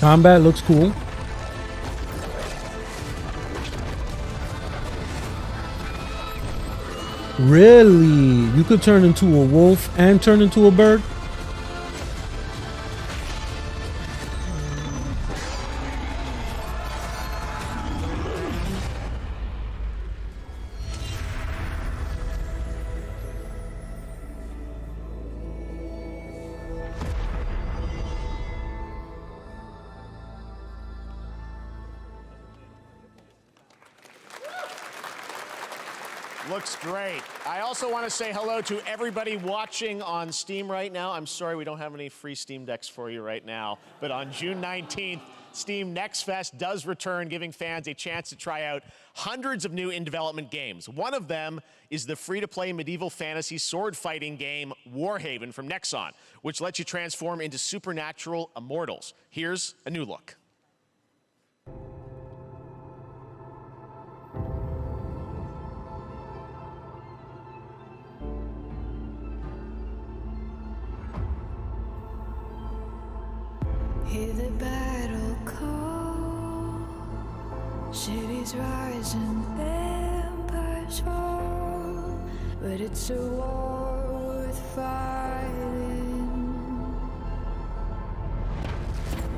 Combat looks cool. Really? You could turn into a wolf and turn into a bird? Looks great. I also want to say hello to everybody watching on Steam right now. I'm sorry we don't have any free Steam Decks for you right now, but on June 19th, Steam Next Fest does return, giving fans a chance to try out hundreds of new in-development games. One of them is the free-to-play medieval fantasy sword fighting game Warhaven from Nexon, which lets you transform into supernatural immortals. Here's a new look. Hear the battle call. Cities rise and empires fall, but it's a war worth fighting.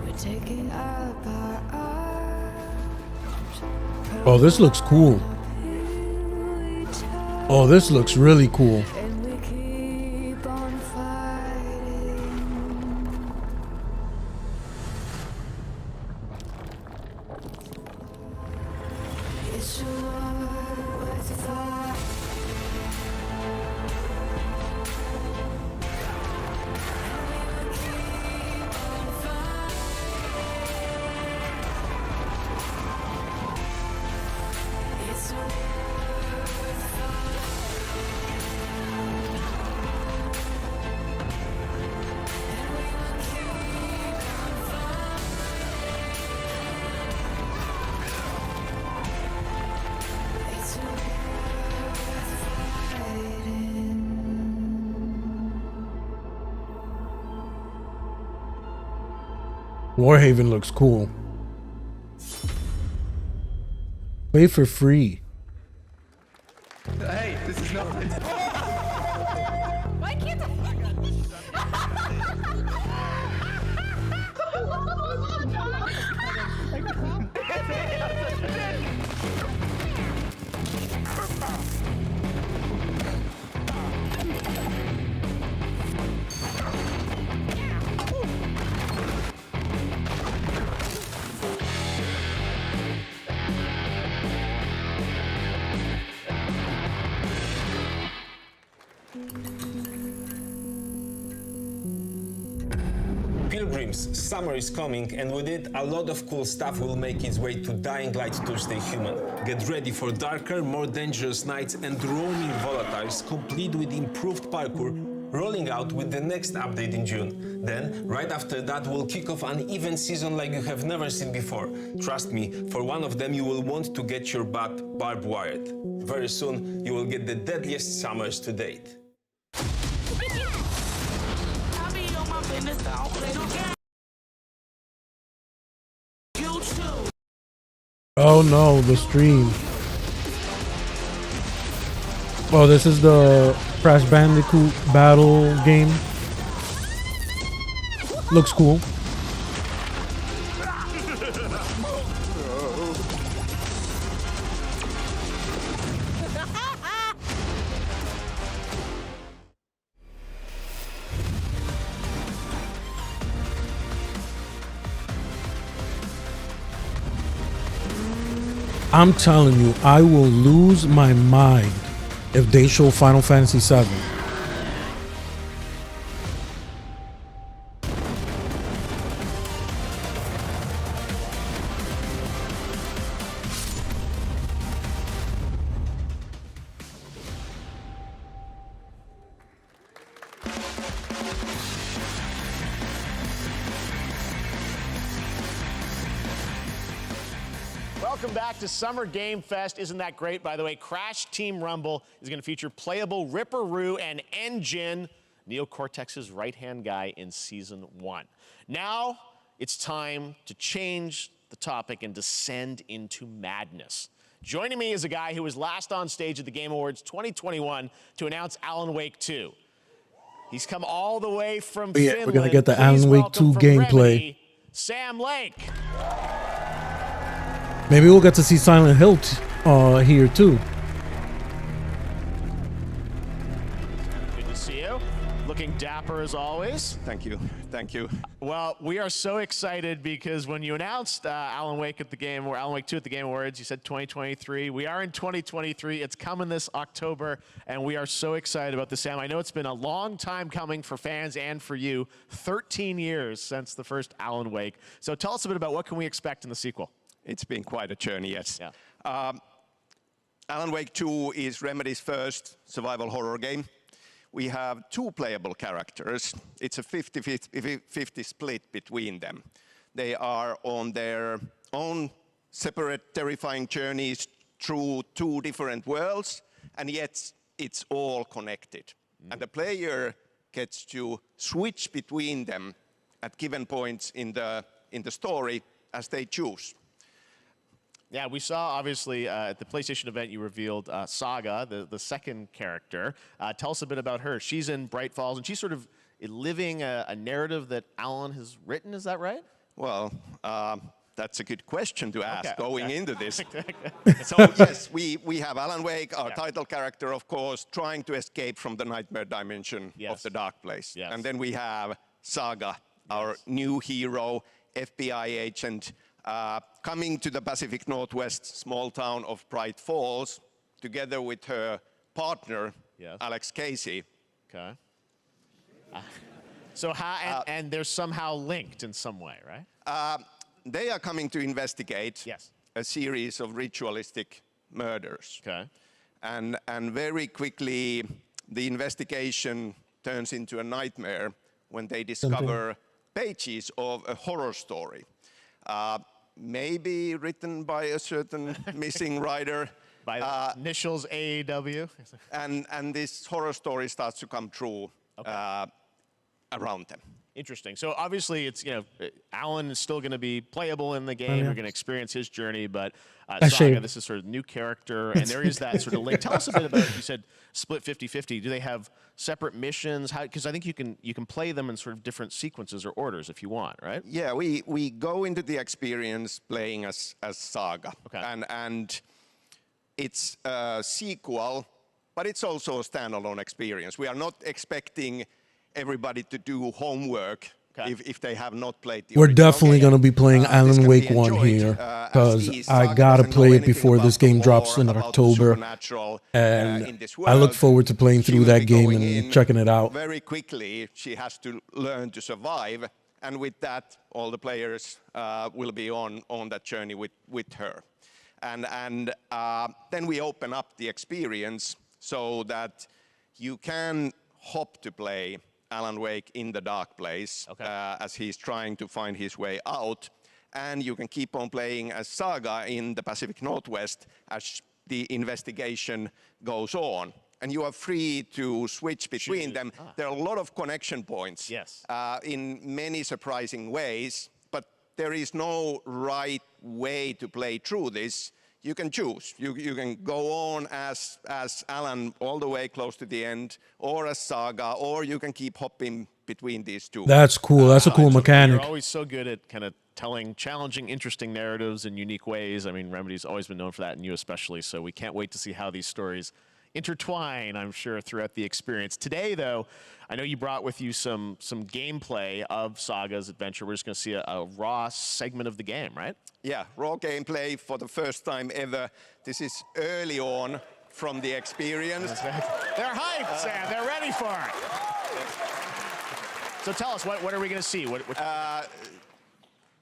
We're taking up our arms. Oh, this looks cool. Oh, this looks really cool. And we keep on fighting. It's a war worth fighting. It's a war worth Warhaven looks cool. Play for free. Hey, this is not. Why can't Pilgrims, summer is coming, and with it, a lot of cool stuff will make its way to Dying Light to stay human. Get ready for darker, more dangerous nights and roaming volatiles, complete with improved parkour, rolling out with the next update in June. Then, right after that, we'll kick off an event season like you have never seen before. Trust me, for one of them you will want to get your butt barbed wired. Very soon, you will get the deadliest summers to date. Oh no, the stream. Oh, this is the Crash Bandicoot battle game. Looks cool. I'm telling you, I will lose my mind if they show Final Fantasy VII. Welcome back to Summer Game Fest. Isn't that great? By the way, Crash Team Rumble is going to feature playable Ripperoo and Engine, Neo Cortex's right-hand guy in Season 1. Now, it's time to change the topic and descend into madness. Joining me is a guy who was last on stage at the Game Awards 2021 to announce Alan Wake 2. He's come all the way from Finland. We're going to get the Please Alan Wake 2 welcome from gameplay. Remedy, Sam Lake. Maybe we'll get to see Silent Hill here too. Good to see you. Looking dapper as always. Thank you. Thank you. Well, we are so excited because when you announced Alan Wake 2 at the Game Awards, you said 2023. We are in 2023. It's coming this October, and we are so excited about this, Sam. I know it's been a long time coming for fans and for you. 13 years since the first Alan Wake. So tell us a bit about what can we expect in the sequel. It's been quite a journey, yes. Yeah. Alan Wake 2 is Remedy's first survival horror game. We have two playable characters. It's a 50-50 split between them. They are on their own separate terrifying journeys through two different worlds, and yet it's all connected. And the player gets to switch between them at given points in the story as they choose. Yeah, we saw, obviously, at the PlayStation event, you revealed Saga, the second character. Tell us a bit about her. She's in Bright Falls, and she's sort of living a narrative that Alan has written. Is that right? Well, that's a good question to ask going into this. Okay. So yes, we have Alan Wake, our title character, of course, trying to escape from the nightmare dimension of the dark place. Yes. And then we have Saga, our new hero, FBI agent, coming to the Pacific Northwest small town of Bright Falls, together with her partner, Alex Casey. Okay. So how, and they're somehow linked in some way, right? They are coming to investigate a series of ritualistic murders. Okay. And very quickly, the investigation turns into a nightmare when they discover pages of a horror story. Maybe written by a certain missing writer. By the initials AEW. And this horror story starts to come true around them. Interesting. So obviously, it's, Alan is still going to be playable in the game. You're going to experience his journey, but Saga, this is sort of new character, and there is that sort of link. Tell us a bit about, you said split 50-50. Do they have separate missions? Because I think you can play them in sort of different sequences or orders if you want, right? Yeah, we go into the experience playing as Saga. Okay. And it's a sequel, but it's also a standalone experience. We are not expecting everybody to do homework if they have not played the We're original definitely game. going to be playing Alan Wake 1 here, because I got to play it before this game drops in October. And I look forward to playing through that game and checking it out. Very quickly, she has to learn to survive. And with that, all the players will be on that journey with her. And then we open up the experience so that you can hop to play Alan Wake in the dark place as he's trying to find his way out. And you can keep on playing as Saga in the Pacific Northwest as the investigation goes on. And you are free to switch between them. There are a lot of connection points in many surprising ways, but there is no right way to play through this. You can choose. You can go on as Alan all the way close to the end, or as Saga, or you can keep hopping between these two. That's cool. That's a cool mechanic. You're always so good at kind of telling challenging, interesting narratives in unique ways. I mean, Remedy's always been known for that, and you especially, so we can't wait to see how these stories intertwine, I'm sure, throughout the experience. Today, though, I know you brought with you some gameplay of Saga's adventure. We're just going to see a raw segment of the game, right? Yeah, raw gameplay for the first time ever. This is early on from the experience. They're hyped, Sam. They're ready for it. So tell us, what are we going to see?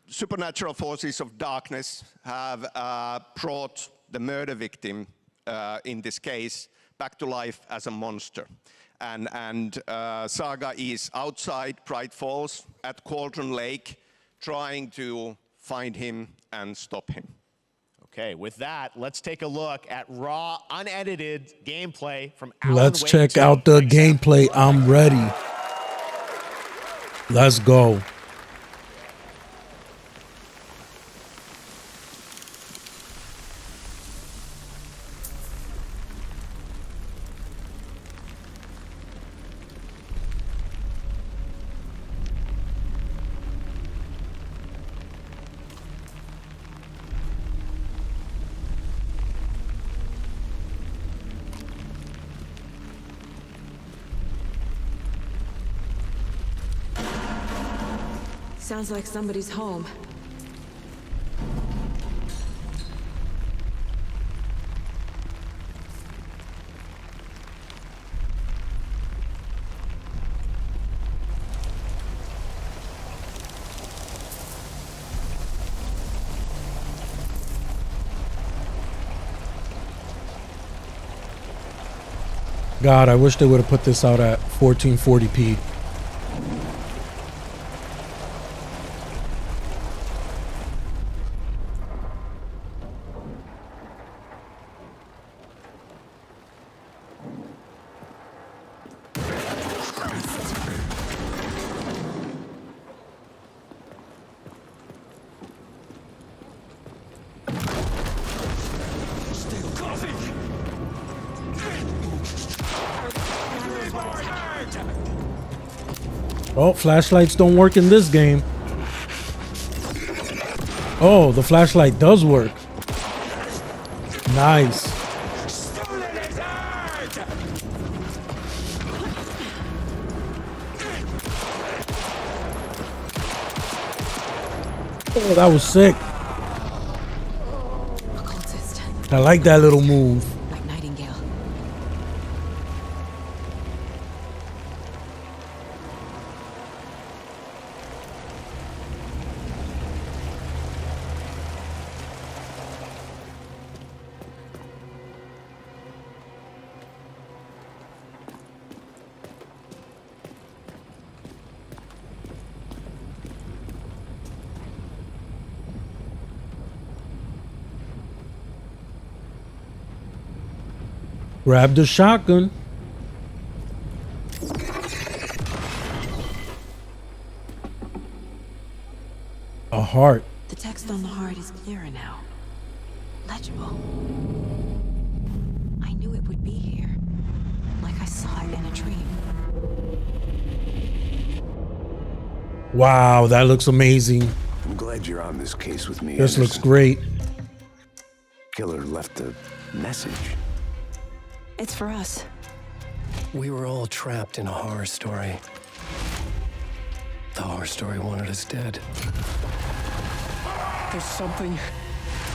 Supernatural forces of darkness have brought the murder victim, in this case, back to life as a monster. And Saga is outside Bright Falls at Cauldron Lake, trying to find him and stop him. Okay, with that, let's take a look at raw, unedited gameplay from Alan Let's Wake check 2. out the gameplay. I'm ready. Let's go. Sounds like somebody's home. God, I wish they would have put this out at 1440p. Oh, flashlights don't work in this game. Oh, the flashlight does work. Nice. Oh, that was sick. I like that little move. Like Nightingale. Grab the shotgun. A heart. The text on the heart is clearer now. Legible. I knew it would be here. Like I saw it in a dream. Wow, that looks amazing. I'm glad you're on this case with me. This looks Anderson. great. Killer left a message. It's for us. We were all trapped in a horror story. The horror story wanted us dead. There's something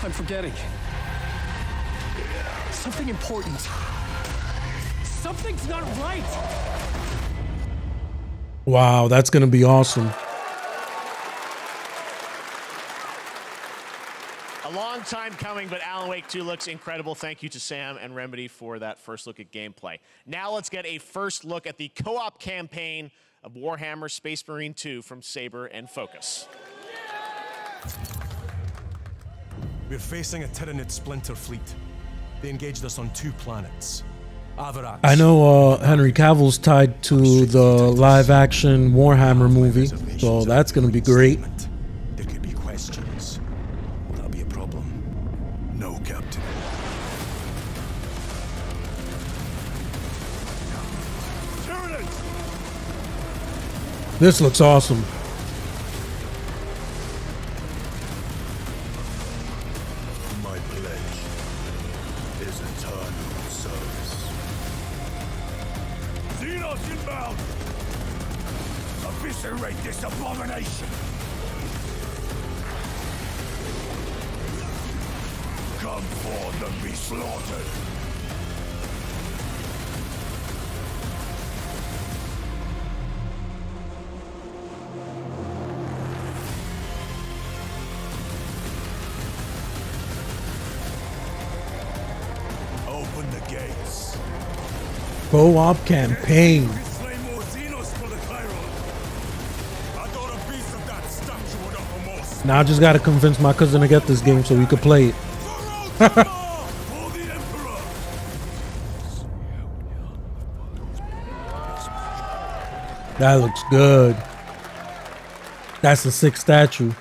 I'm forgetting. Something important. Something's not right. Wow, that's gonna be awesome. A long time coming, but Alan Wake 2 looks incredible. Thank you to Sam and Remedy for that first look at gameplay. Now let's get a first look at the co-op campaign of Warhammer Space Marine 2 from Saber and Focus. We're facing a Tyranid splinter fleet. They engaged us on 2 planets. Avarax. I know Henry Cavill's tied to the live-action Warhammer movie, so that's gonna be great. There could be questions. Will that be a problem? No, Captain. This looks awesome. My pledge is eternal service. Xenos inbound! Eviscerate this abomination! Come forth and be slaughtered! Open the gates. Co-op campaign. Slay more Xenos for the Chiron. I got a piece of that statue of Uppermost. Now I just gotta convince my cousin to get this game so we could play it. That looks good. That's the 6th statue.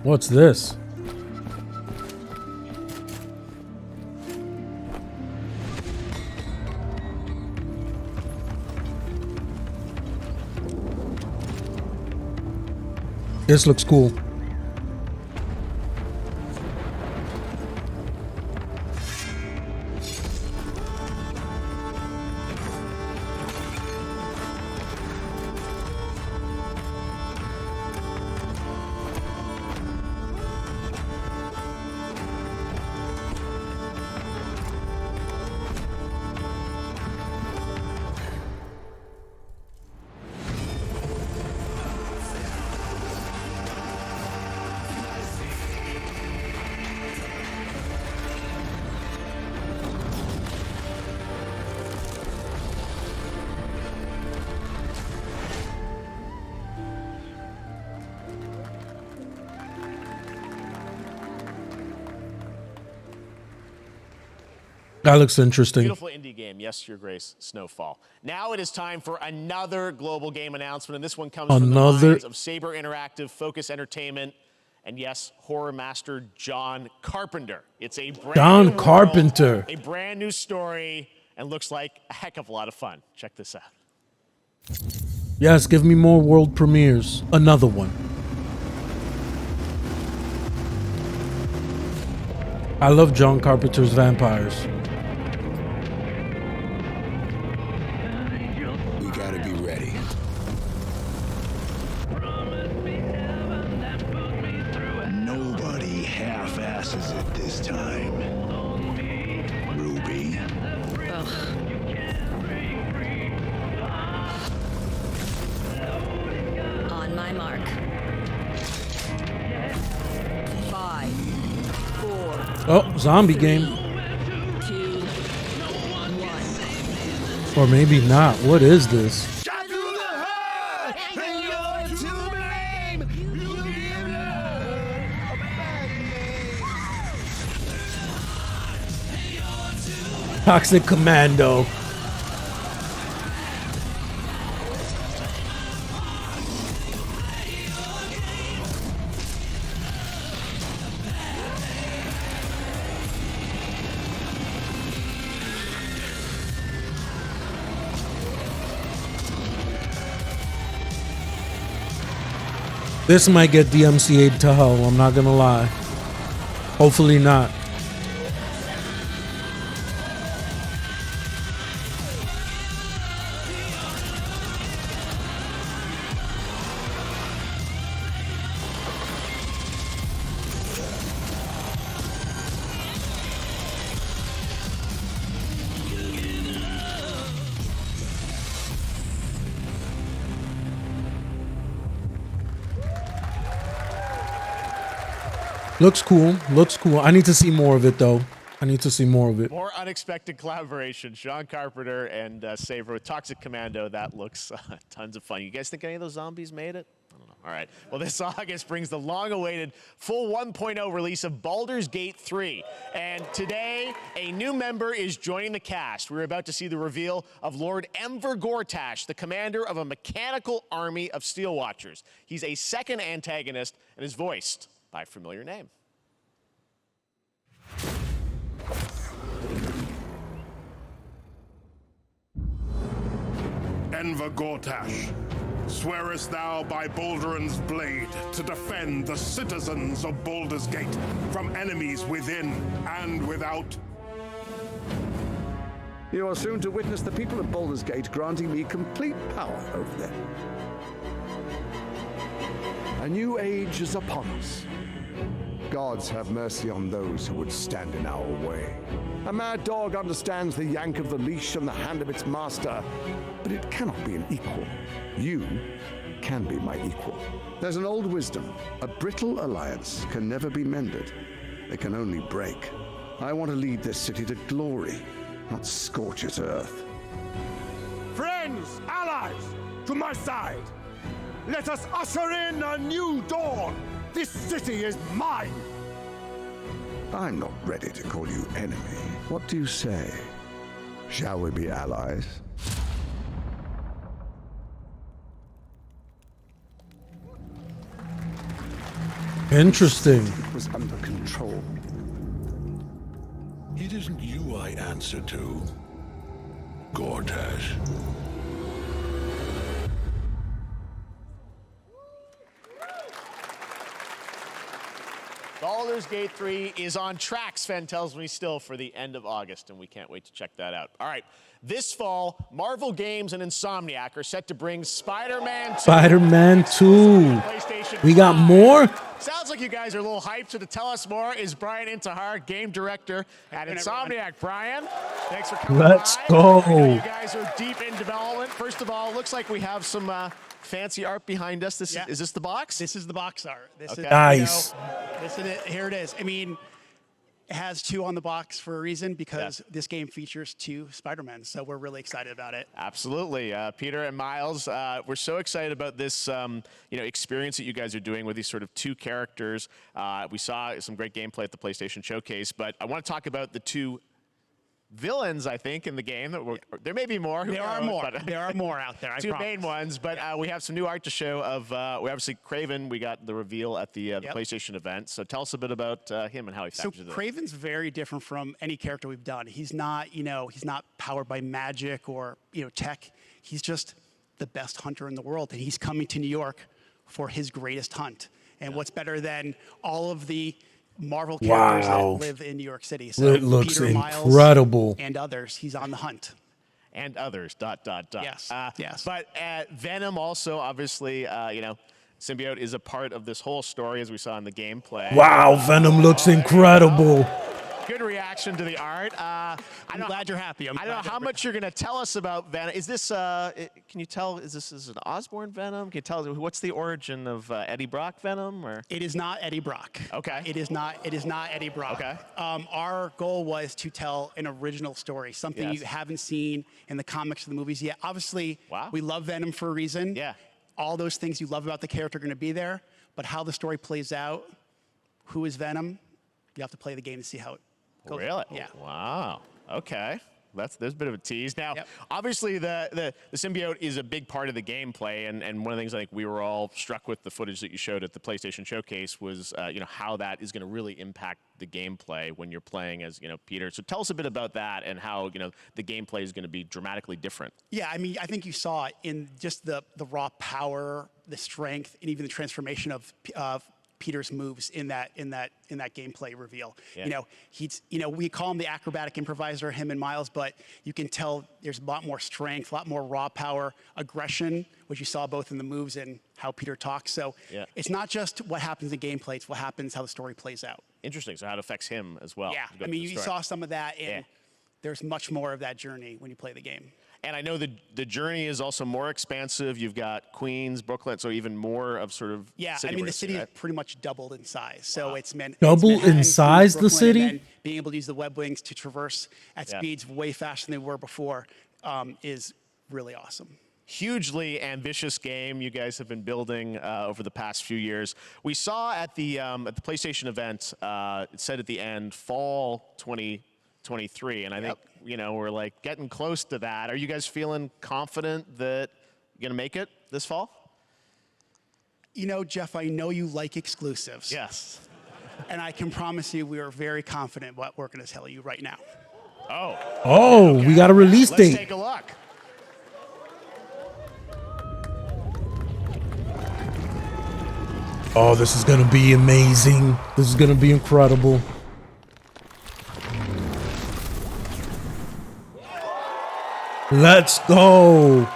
What's this? This looks cool. That looks interesting. Beautiful indie game. Yes, Your Grace, Snowfall. Now it is time for another global game announcement, and this one comes from the minds of Saber Interactive, Focus Entertainment, and yes, horror master John Carpenter. It's a brand John new Carpenter. world, a brand new story, and looks like a heck of a lot of fun. Check this out. Yes, give me more world premieres. Another one. I love John Carpenter's vampires. We gotta be ready. Nobody half-asses it this time. Ruby. On my mark. 5, 4. Oh, zombie game. 2, 1. Or maybe not. What is this? Toxic Commando. This might get DMCA'd to hell, I'm not gonna lie. Hopefully not. Looks cool. Looks cool. I need to see more of it, though. I need to see more of it. More unexpected collaboration. John Carpenter and Saver with Toxic Commando. That looks tons of fun. You guys think any of those zombies made it? I don't know. All right. Well, this August brings the long-awaited full 1.0 release of Baldur's Gate 3. And today, a new member is joining the cast. We're about to see the reveal of Lord Enver Gortash, the commander of a mechanical army of Steel Watchers. He's a second antagonist and is voiced by a familiar name. Enver Gortash, swearest thou by Balduran's blade to defend the citizens of Baldur's Gate from enemies within and without? You are soon to witness the people of Baldur's Gate granting me complete power over them. A new age is upon us. Gods have mercy on those who would stand in our way. A mad dog understands the yank of the leash from the hand of its master, but it cannot be an equal. You can be my equal. There's an old wisdom. A brittle alliance can never be mended. It can only break. I want to lead this city to glory, not scorch its earth. Friends, allies, to my side. Let us usher in a new dawn. This city is mine. I'm not ready to call you enemy. What do you say? Shall we be allies? Interesting. It was under control. It isn't you I answer to, Gortash. Baldur's Gate 3 is on track, Sven tells me still, for the end of August, and we can't wait to check that out. All right, this fall, Marvel Games and Insomniac are set to bring Spider-Man 2. Spider-Man 2. We got more? Sounds like you guys are a little hyped, so to tell us more is Brian Intihar, game director at Insomniac. Brian, thanks for coming Let's by. go. I know you guys are deep in development. First of all, looks like we have some fancy art behind us. This is this the box? This is the box art. This Okay. is Nice. This is it. Here it is. I mean, it has 2 on the box for a reason, because this game features 2 Spider-Men, so we're really excited about it. Absolutely. Peter and Miles, we're so excited about this experience that you guys are doing with these sort of 2 characters. We saw some great gameplay at the PlayStation Showcase, but I want to talk about the 2 villains, I think, in the game. There may be more. There are more. There are more out there. Two main ones, but we have some new art to show of. We obviously Kraven. We got the reveal at the PlayStation event. So tell us a bit about him and how he factors into it. Kraven's very different from any character we've done. He's not, he's not powered by magic or tech. He's just the best hunter in the world, and he's coming to New York for his greatest hunt. And what's better than all of the Marvel characters that live in New York City? So It looks Peter incredible. Miles and others. He's on the hunt. And others. ... Yes. Yes. But Venom also, obviously, symbiote is a part of this whole story, as we saw in the gameplay. Wow, Venom looks incredible. Good reaction to the art. I'm glad you're happy. I don't know how much you're going to tell us about Venom. Is this, can you tell, is this an Osborn Venom? Can you tell us, what's the origin of Eddie Brock Venom? Or? It is not Eddie Brock. Okay. It is not Eddie Brock. Okay. Our goal was to tell an original story, something you haven't seen in the comics or the movies yet. Obviously, we love Venom for a reason. Yeah. All those things you love about the character are going to be there, but how the story plays out, who is Venom, you have to play the game to see how it goes. Really? Yeah. Wow. Okay. There's a bit of a tease. Now, obviously, the symbiote is a big part of the gameplay, and one of the things I think we were all struck with the footage that you showed at the PlayStation Showcase was, how that is going to really impact the gameplay when you're playing as, Peter. So tell us a bit about that and how, the gameplay is going to be dramatically different. Yeah, I mean, I think you saw it in just the raw power, the strength, and even the transformation of Peter's moves in that gameplay reveal. Yeah. We call him the acrobatic improviser, him and Miles, but you can tell there's a lot more strength, a lot more raw power, aggression, which you saw both in the moves and how Peter talks. So it's not just what happens in gameplay, it's what happens, how the story plays out. Interesting. So how it affects him as well. Yeah, I mean, you saw some of that, and there's much more of that journey when you play the game. And I know the journey is also more expansive. You've got Queens, Brooklyn, so even more of sort of the city is pretty much doubled in size. So it's meant Double in size, the city? And then being able to use the web wings to traverse at speeds way faster than they were before is really awesome. Hugely ambitious game you guys have been building over the past few years. We saw at the PlayStation event, it said at the end, fall 2023, and I think we're like getting close to that. Are you guys feeling confident that you're gonna make it this fall? Jeff, I know you like exclusives. Yes. And I can promise you we are very confident what we're gonna tell you right now. Oh, we got a release date. Let's take a look. Oh, this is gonna be amazing. This is gonna be incredible. Let's go.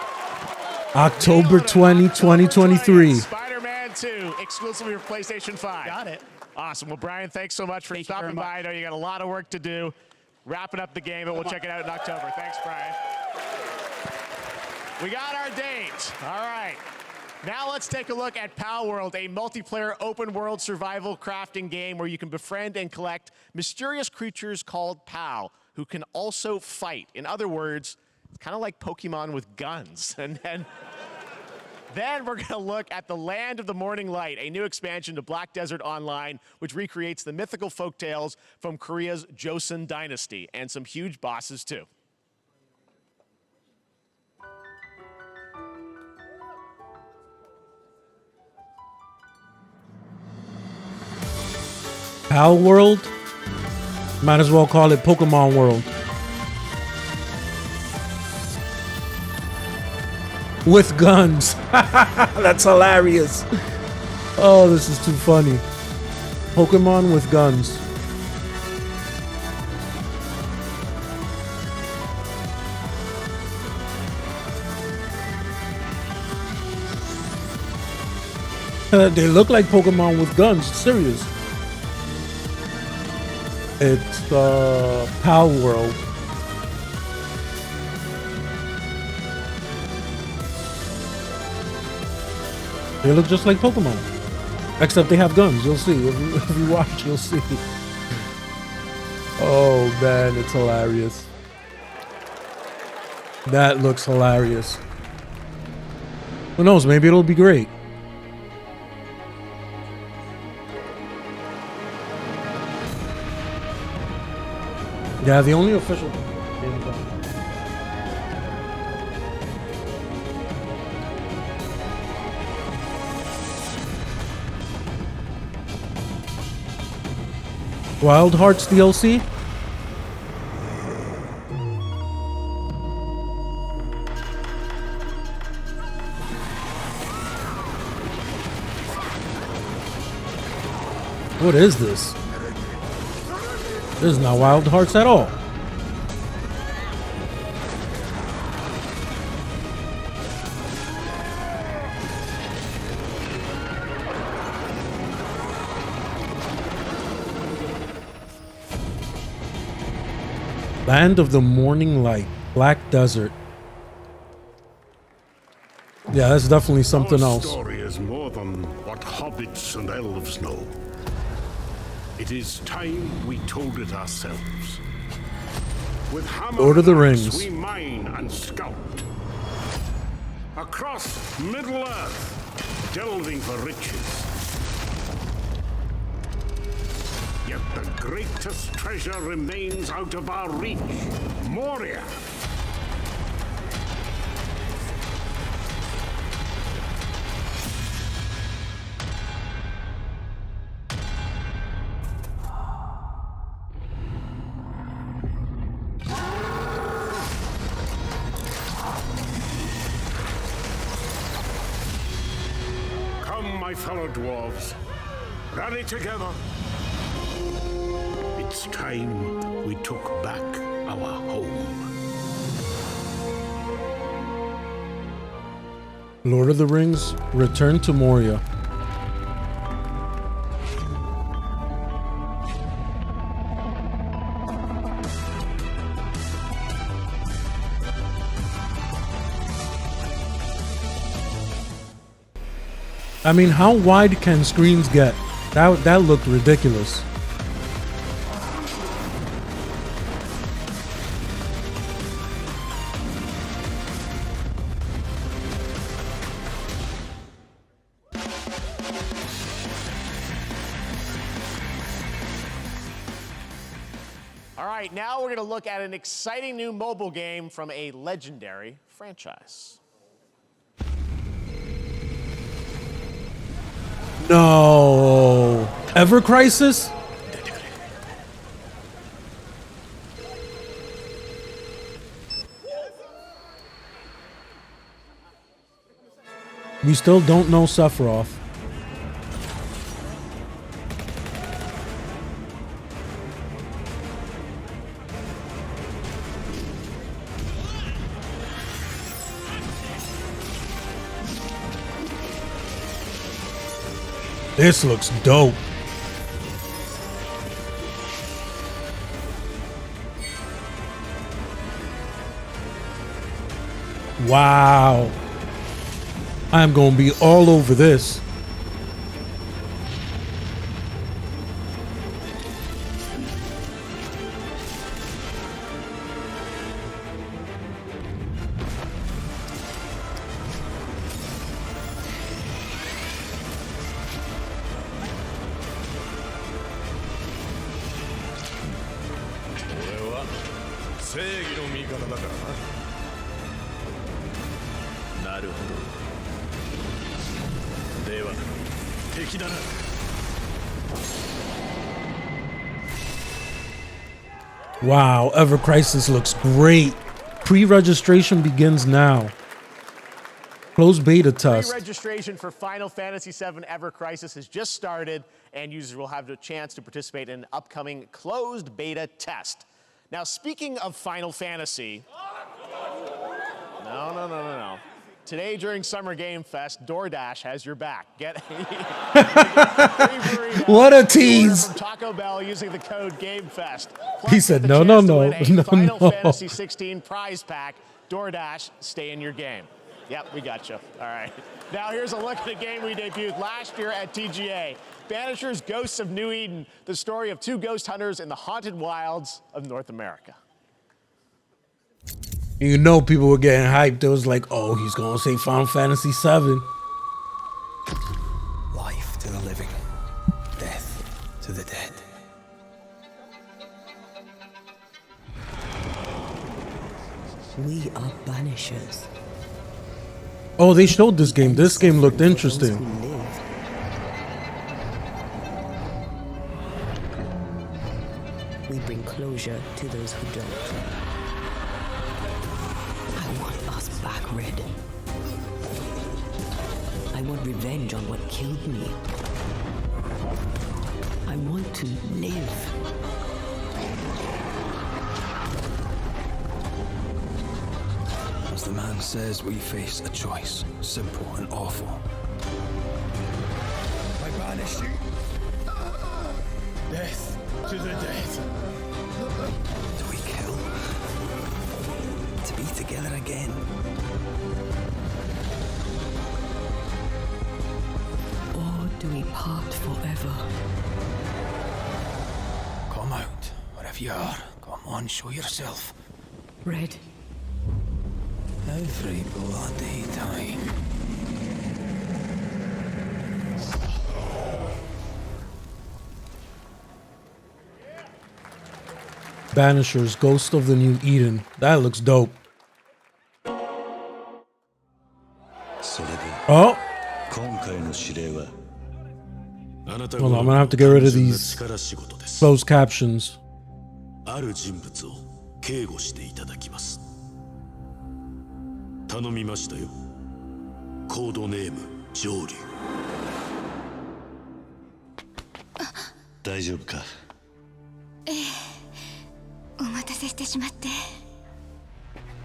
October 20, 2023. Spider-Man 2, exclusively for PlayStation 5. Got it. Awesome. Well, Brian, thanks so much for stopping by. I know you got a lot of work to do. Wrapping up the game, and we'll check it out in October. Thanks, Brian. We got our date. All right. Now let's take a look at Pal World, a multiplayer open-world survival crafting game where you can befriend and collect mysterious creatures called Pal, who can also fight. In other words, it's kind of like Pokemon with guns. And then we're going to look at the Land of the Morning Light, a new expansion to Black Desert Online, which recreates the mythical folktales from Korea's Joseon dynasty, and some huge bosses too. Pal World? Might as well call it Pokemon World. With guns. That's hilarious. Oh, this is too funny. Pokemon with guns. They look like Pokemon with guns. Serious. It's Pal World. They look just like Pokemon, except they have guns. You'll see. If you watch, you'll see. Oh man, it's hilarious. That looks hilarious. Who knows? Maybe it'll be great. Yeah, the only official Wild Hearts DLC? What is this? This is not Wild Hearts at all. Land of the Morning Light, Black Desert. Yeah, that's definitely something Our else. story is more than what hobbits and elves know. It is time we told it ourselves. With hammer Lord of the and axe, Rings. we mine and scout. Across Middle-earth, delving for riches. Yet the greatest treasure remains out of our reach. Moria. Come, my fellow dwarves. Rally together. It's time we took back our home. Lord of the Rings, Return to Moria. I mean, how wide can screens get? That looked ridiculous. All right, now we're going to look at an exciting new mobile game from a legendary franchise. No. Ever Crisis? We still don't know Sephiroth. This looks dope. Wow. I'm gonna be all over this. Wow, Ever Crisis looks great. Pre-registration begins now. Closed beta test. Pre-registration for Final Fantasy VII Ever Crisis has just started, and users will have the chance to participate in an upcoming closed beta test. Now, speaking of Final Fantasy... No. Today, during Summer Game Fest, DoorDash has your back. Get What a tease! from Taco Bell using the code GameFest. He said, the no. Final Fantasy 16 prize pack. DoorDash, stay in your game. Yep, we got you. All right. Now here's a look at a game we debuted last year at TGA. Banishers Ghosts of New Eden, the story of two ghost hunters in the haunted wilds of North America. You know, people were getting hyped. It was like, oh, he's gonna say Final Fantasy VII. Life to the living, death to the dead. We are banishers. Oh, they showed this game. This game looked interesting. We bring closure to those who don't. I want us back, Red. I want revenge on what killed me. I want to live. As the man says, we face a choice, simple and awful. I banish you. Death to the dead. Do we kill? To be together again? Or do we part forever? Come out, wherever you are. Come on, show yourself. Red. Every bloody time. Banishers, Ghost of the New Eden. That looks dope. Oh! Hold on, I'm gonna have to get rid of these closed captions. ある人物を警護していただきます。頼みましたよ。コードネーム上流。大丈夫か？ええ、お待たせしてしまって。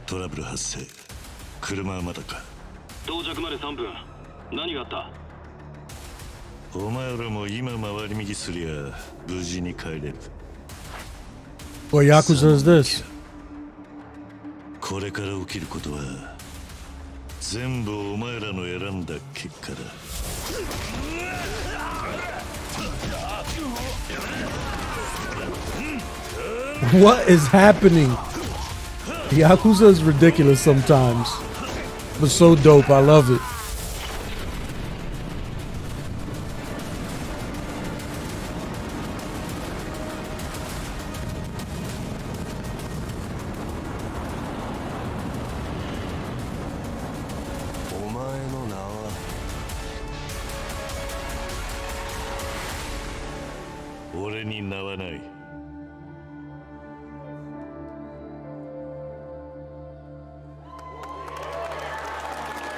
トラブル発生。車はまだか？到着まで3分。何があった？お前らも今回り右すりゃ無事に帰れる。What Yakuza is this? これから起きることは全部お前らの選んだ結果だ。What is happening? Yakuza is ridiculous sometimes, but so dope. I love it.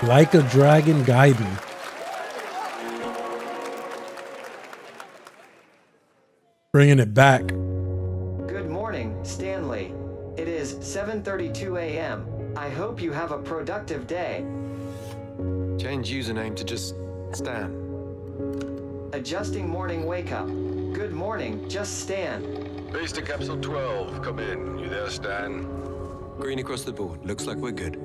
Like a Dragon Gaiden. Bringing it back. Good morning, Stanley. It is 7:32 a.m. I hope you have a productive day. Change username to just Stan. Adjusting morning wake up. Good morning, just Stan. Base to Capsule 12, come in. You there, Stan? Green across the board. Looks like we're good.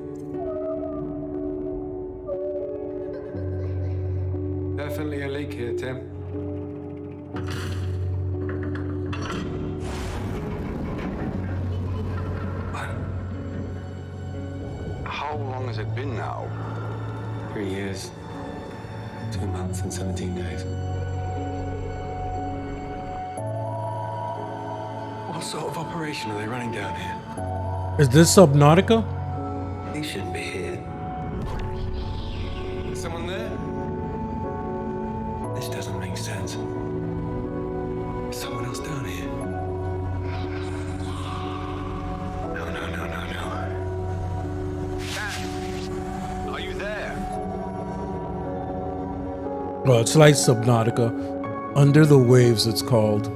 Definitely a leak here, Tim. How long has it been now? 3 years. 2 months and 17 days. What sort of operation are they running down here? Is this Subnautica? He shouldn't be here. Someone there? This doesn't make sense. Is someone else down here? No. Dad! Are you there? Well, it's like Subnautica. Under the Waves, it's called.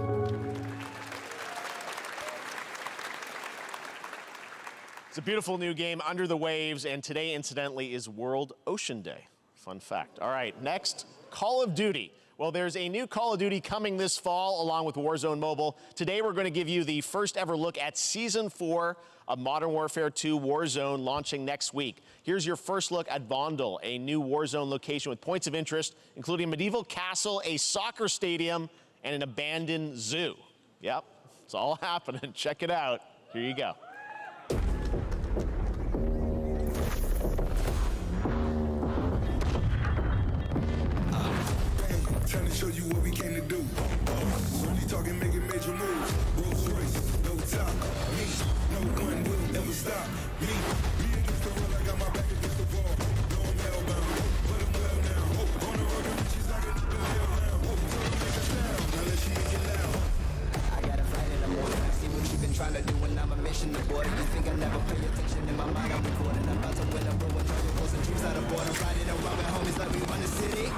It's a beautiful new game, Under the Waves, and today, incidentally, is World Ocean Day. Fun fact. All right, next, Call of Duty. Well, there's a new Call of Duty coming this fall along with Warzone Mobile. Today, we're going to give you the first ever look at Season 4 of Modern Warfare 2 Warzone launching next week. Here's your first look at Vondel, a new Warzone location with points of interest, including a medieval castle, a soccer stadium, and an abandoned zoo. Yep, it's all happening. Check it out. Here you go. Trying to show you what we came to do. Really talking, making major moves. Rolls Royce, no top. Me, no one will ever stop. Me, trying to do when I'm a mission. The boy, you think I never pay attention in my mind? I'm recording, I'm about to win. I'm ruined, trying to some dreams out of board. I'm riding around with homies like we run the city.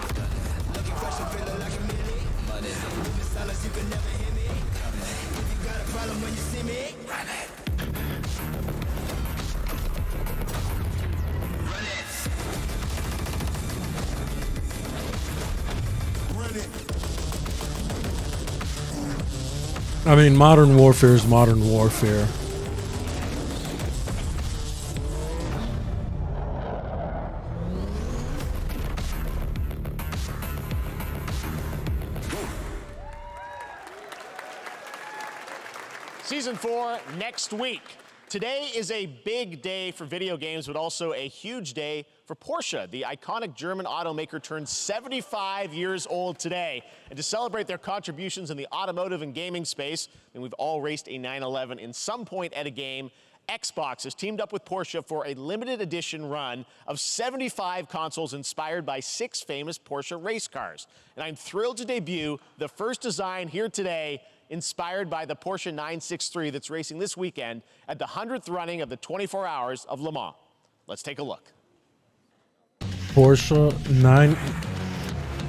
Looking fresh and feeling like a millie. Money, moving silence, you can never hear me. If you got a problem when you see me, run it. Run it. Run it. I mean, Modern Warfare is Modern Warfare. Season 4 next week. Today is a big day for video games, but also a huge day for Porsche. The iconic German automaker turns 75 years old today. And to celebrate their contributions in the automotive and gaming space, and we've all raced a 911 in some point at a game, Xbox has teamed up with Porsche for a limited edition run of 75 consoles inspired by 6 famous Porsche race cars. And I'm thrilled to debut the first design here today inspired by the Porsche 963 that's racing this weekend at the 100th running of the 24 Hours of Le Mans. Let's take a look. Porsche 9.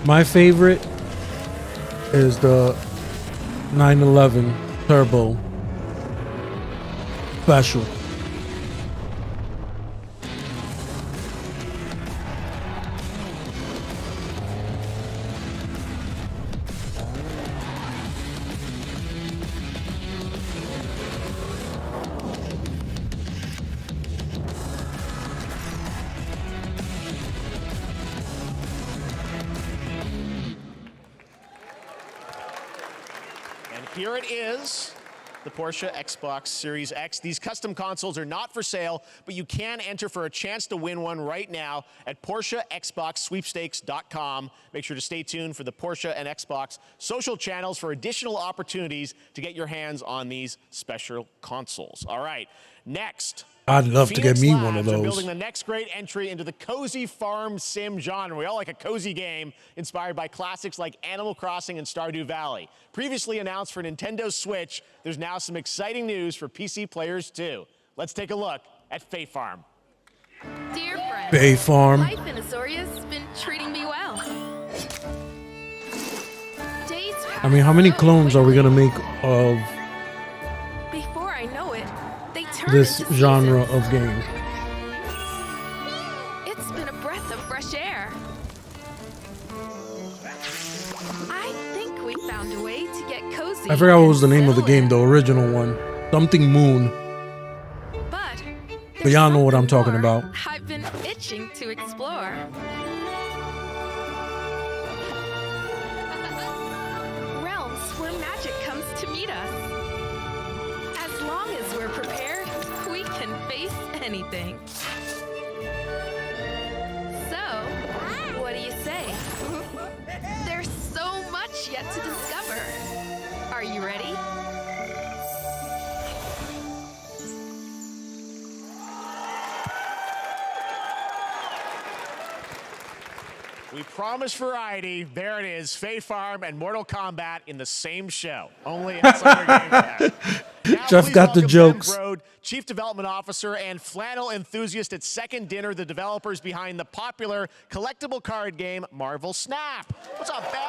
My favorite is the 911 Turbo Special. Here it is, the Porsche Xbox Series X. These custom consoles are not for sale, but you can enter for a chance to win one right now at PorscheXboxSweepstakes.com. Make sure to stay tuned for the Porsche and Xbox social channels for additional opportunities to get your hands on these special consoles. All right, next. I'd love to get me Labs one of are those. building the next great entry into the cozy farm sim genre. We all like a cozy game inspired by classics like Animal Crossing and Stardew Valley. Previously announced for Nintendo Switch, there's now some exciting news for PC players too. Let's take a look at Fae Farm. Dear friend, Fae Farm. Life in Azoria's been treating me well. Days I mean, how many clones are we gonna make of before I know it, they turn this into genre seasons. of game? It's been a breath of fresh air. I think we found a way to get cozy. I forgot what was the and name of the settle game, the original one. Something Moon. in. But But y'all know what I'm talking about. I've been itching to explore. Realms where magic comes to meet us. As long as we're prepared, we can face anything. So, what do you say? There's so much yet to discover. Are you ready? We promised variety. There it is, Fae Farm and Mortal Kombat in the same show. Only outside our Game Pass. Now, Jeff please got the welcome jokes. Ben Brode, Chief Development Officer and flannel enthusiast at Second Dinner, the developers behind the popular collectible card game Marvel Snap. What's up, Ben?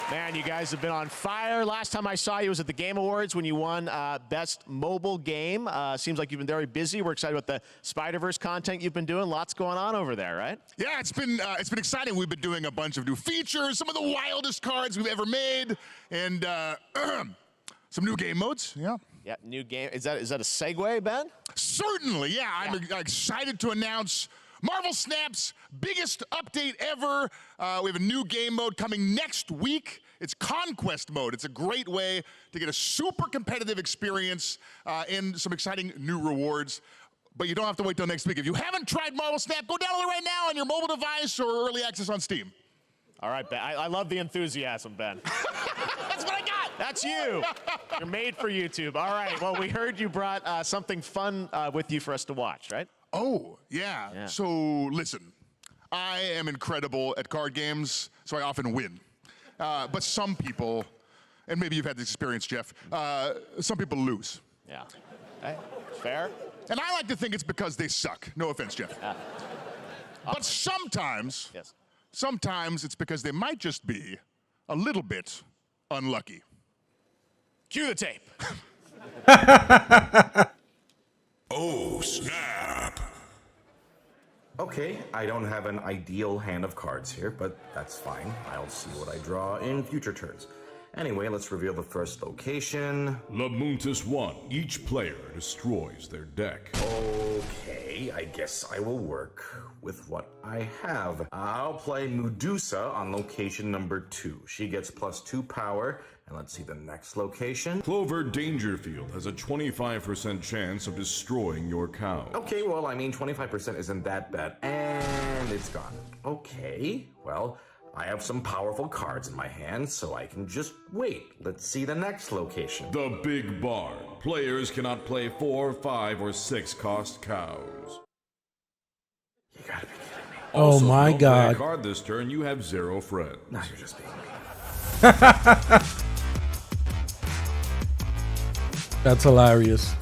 Man, you guys have been on fire. Last time I saw you was at the Game Awards when you won Best Mobile Game. Seems like you've been very busy. We're excited about the Spider-Verse content you've been doing. Lots going on over there, right? Yeah, it's been exciting. We've been doing a bunch of new features, some of the wildest cards we've ever made, and some new game modes. Yeah. Yeah, new game. Is that a segue, Ben? Certainly, yeah. I'm excited to announce Marvel Snap's biggest update ever. We have a new game mode coming next week. It's Conquest mode. It's a great way to get a super competitive experience and some exciting new rewards. But you don't have to wait till next week. If you haven't tried Marvel Snap, go download it right now on your mobile device or early access on Steam. All right, Ben. I love the enthusiasm, Ben. That's what I got. That's you. You're made for YouTube. All right. Well, we heard you brought something fun with you for us to watch, right? Oh, yeah. So listen, I am incredible at card games, so I often win. But some people and maybe you've had this experience, Jeff, some people lose. Yeah. Hey, fair. And I like to think it's because they suck. No offense, Jeff. But sometimes, sometimes it's because they might just be a little bit unlucky. Cue the tape. Oh, snap. Okay, I don't have an ideal hand of cards here, but that's fine. I'll see what I draw in future turns. Anyway, let's reveal the first location. Lamuntis 1. Each player destroys their deck. Okay, I guess I will work with what I have. I'll play Medusa on location number 2. She gets +2 power. And let's see the next location. Clover Dangerfield has a 25% chance of destroying your cow. Okay, well, I mean, 25% isn't that bad. And it's gone. Okay, well, I have some powerful cards in my hand, so I can just wait. Let's see the next location. The Big Barn. Players cannot play 4, 5, or 6 cost cows. You gotta be kidding me. Oh Also, my don't God. Play a card this turn, you have 0 friends. No, you're just being mean. That's hilarious.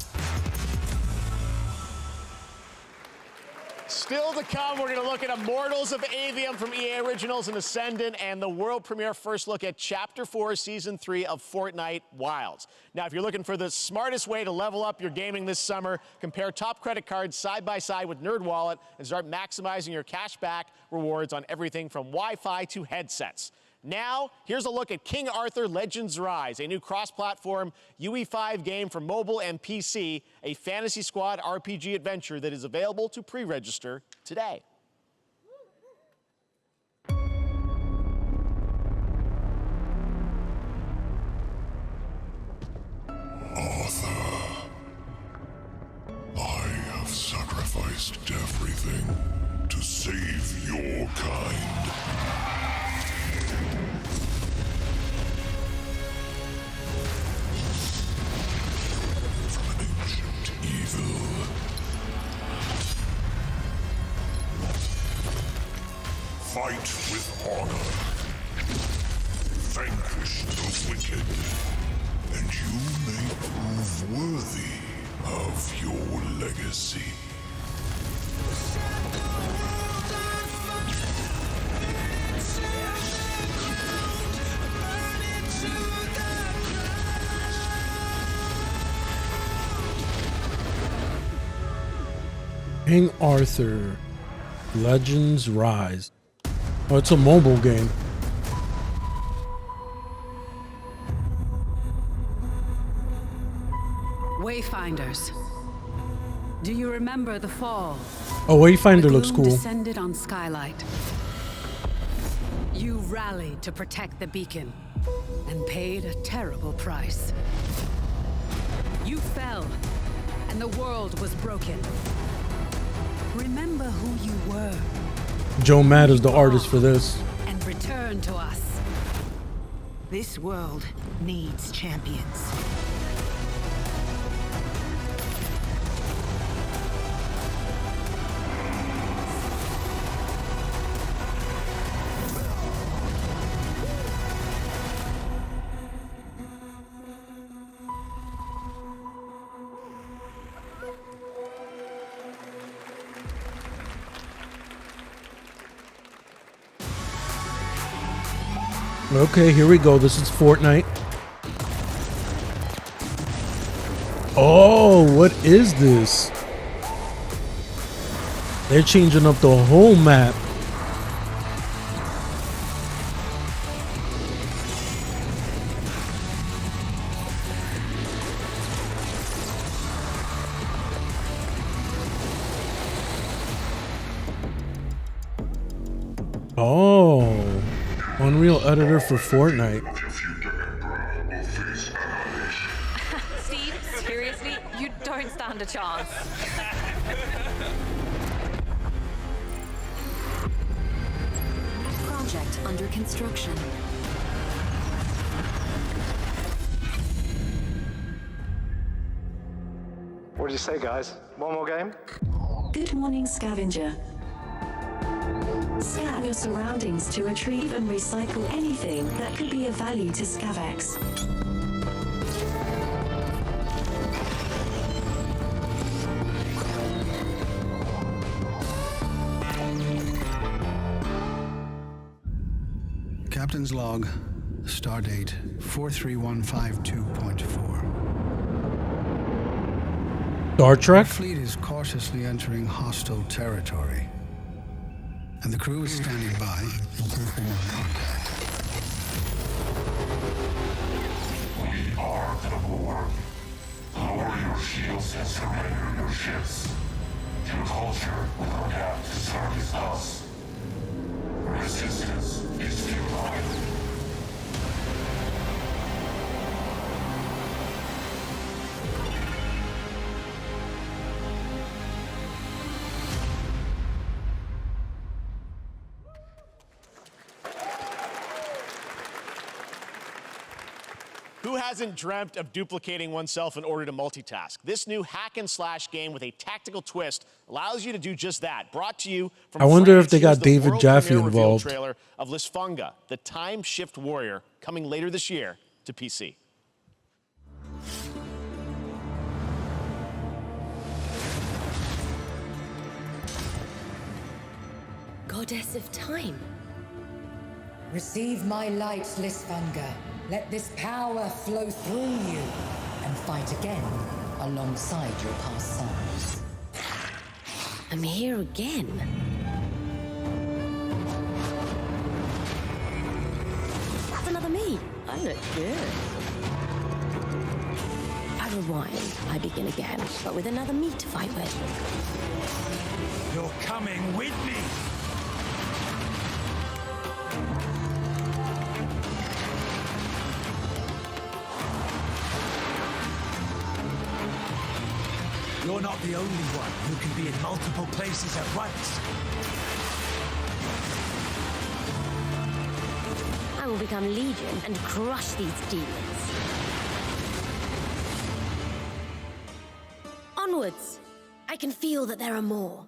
Still to come, we're going to look at Immortals of Avium from EA Originals and Ascendant, and the world premiere first look at Chapter 4, Season 3 of Fortnite Wilds. Now, if you're looking for the smartest way to level up your gaming this summer, compare top credit cards side by side with NerdWallet and start maximizing your cashback rewards on everything from Wi-Fi to headsets. Now, here's a look at King Arthur Legends Rise, a new cross-platform UE5 game for mobile and PC, a Fantasy Squad RPG adventure that is available to pre-register today. Arthur, I have sacrificed everything to save your kind. Evil. Fight with honor. Vanquish the wicked, and you may prove worthy of your legacy. King Arthur Legends Rise. Oh, it's a mobile game. Wayfinders. Do you remember the fall? Oh, Wayfinder The looks gloom cool. descended on Skylight. You rallied to protect the beacon and paid a terrible price. You fell, and the world was broken. Remember who you were Joe Matt is the artist for this. and return to us. This world needs champions. Okay, here we go. This is Fortnite. Oh, what is this? They're changing up the whole map. Oh, Unreal Editor for Fortnite. Steve, seriously, you don't stand a chance. Project under construction. What do you say, guys? One more game? Good morning, Scavenger. Scan your surroundings to retrieve and recycle anything that could be of value to Scavex. Captain's log, stardate 43152.4. Star Trek? The fleet is cautiously entering hostile territory, and the crew is standing by in case they need contact. We are the Borg. Lower your shields and surrender your ships. Your culture will adapt to service us. Resistance is futile. Who hasn't dreamt of duplicating oneself in order to multitask? This new hack and slash game with a tactical twist allows you to do just that. Brought to you from I wonder France, if they got here's the David world Jaffe premiere reveal involved. Trailer of Lisfunga, the Time Shift Warrior, coming later this year to PC. Goddess of Time. Receive my light, Lisfunga. Let this power flow through you and fight again alongside your past selves. I'm here again. That's another me. I look good. I rewind. I begin again, but with another me to fight with. You're coming with me. You're not the only one who can be in multiple places at once. I will become Legion and crush these demons. Onwards! I can feel that there are more.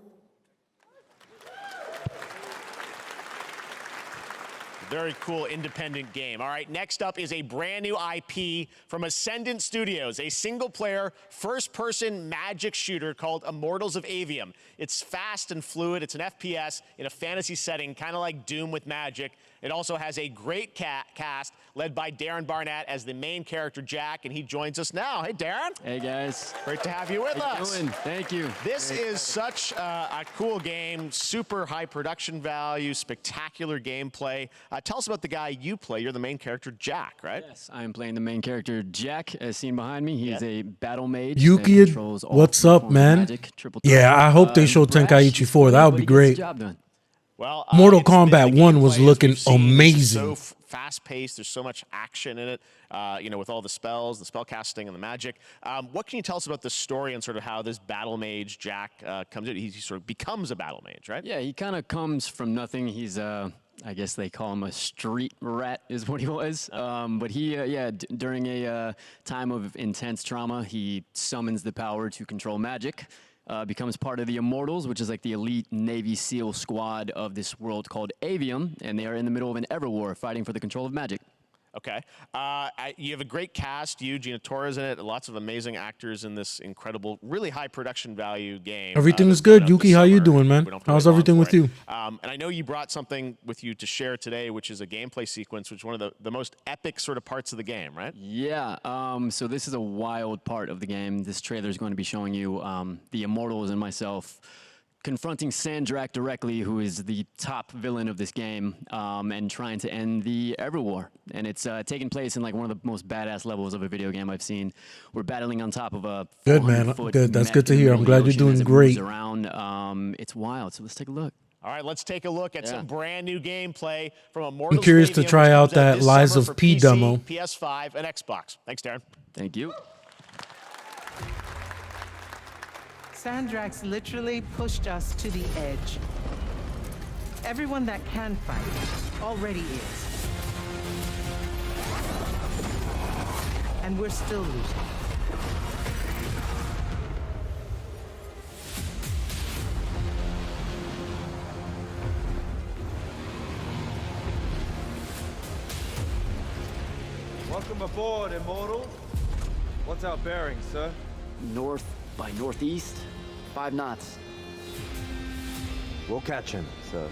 Very cool independent game. All right, next up is a brand new IP from Ascendant Studios, a single-player, first-person magic shooter called Immortals of Avium. It's fast and fluid. It's an FPS in a fantasy setting, kind of like Doom with magic. It also has a great cast led by Darren Barnett as the main character, Jack, and he joins us now. Hey, Darren. Hey, guys. Great to have you with How you us. doing? Thank you. This is such a cool game, super high production value, spectacular gameplay. Tell us about the guy you play. You're the main character, Jack, right? Yes, I am playing the main character, Jack, as seen behind me. He's a battle mage. Yuki, that controls all what's up, forms of man? magic, triple Yeah, threat. I hope they show Tenkaichi 4. That would but be he gets the great. job done. Well, Mortal it's the Kombat 1 was gameplay, as looking we've seen, is amazing. So fast-paced. There's so much action in it. With all the spells, the spell casting, and the magic. What can you tell us about the story and sort of how this battle mage Jack comes in? He sort of becomes a battle mage, right? Yeah, he kind of comes from nothing. He's I guess they call him a street rat, is what he was. But he, during a time of intense trauma, he summons the power to control magic. Becomes part of the Immortals, which is like the elite Navy SEAL squad of this world called Avium, and they are in the middle of an Everwar fighting for the control of magic. Okay. You have a great cast. You, Gina Torres in it. Lots of amazing actors in this incredible, really high production value game. Everything is good. Yuki, how you doing, man? How's everything with you? And I know you brought something with you to share today, which is a gameplay sequence, which is one of the most epic sort of parts of the game, right? Yeah. So this is a wild part of the game. This trailer is going to be showing you the Immortals and myself confronting Sandrak directly, who is the top villain of this game, and trying to end the Everwar. And it's taking place in like one of the most badass levels of a video game I've seen. We're battling on top of a Good, man. 400-foot Good. That's mech good to in the hear. I'm middle glad of the you're ocean as doing it great. moves around. It's wild. So let's take a look. All right, let's take a look at some brand new gameplay from I'm Immortals curious of to Avium, try which out comes that this Lies summer of for P PC, demo. PS5, and Xbox. Thanks, Darren. Thank you. Sandrak's literally pushed us to the edge. Everyone that can fight already is. And we're still losing. Welcome aboard, Immortal. What's our bearing, sir? North by northeast, 5 knots. We'll catch him, sir.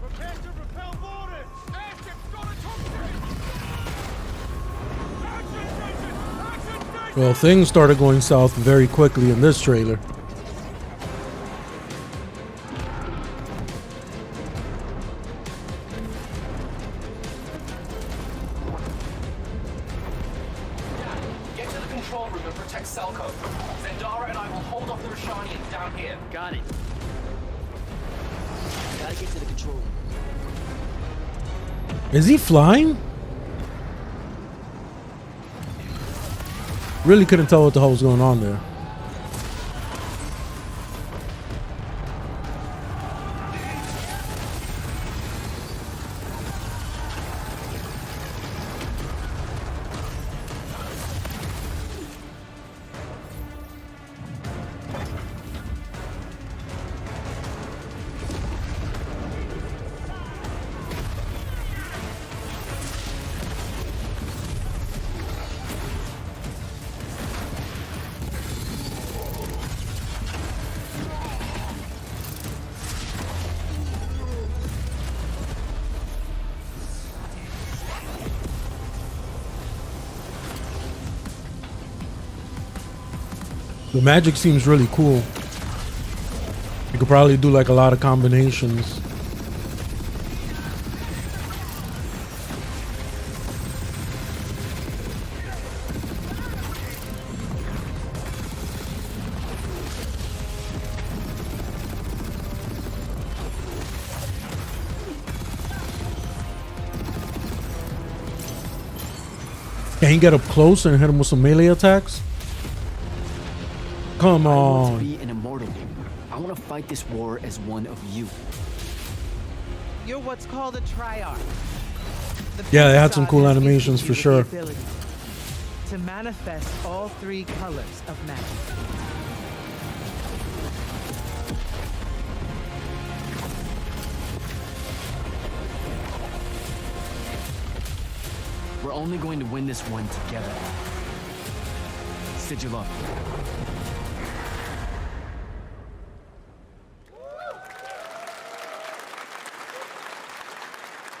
Prepare to repel boarders! Airship's got a top Well, things started going south very quickly in this trailer. Get to the control room and protect Selco. Zendara and I will hold off the Rashanians down here. Got it. Gotta get to the control room. Is he flying? Really couldn't tell what the hell was going on there. The magic seems really cool. You could probably do like a lot of combinations. Can he get up close and hit him with some melee attacks? Come I want to on. be an immortal. I want to fight this war as one of you. You're what's called a triarch. The Yeah, they had some Pentagon cool has animations gifted for you with sure. the ability to manifest all 3 colors of magic. We're only going to win this one together. Sigil up.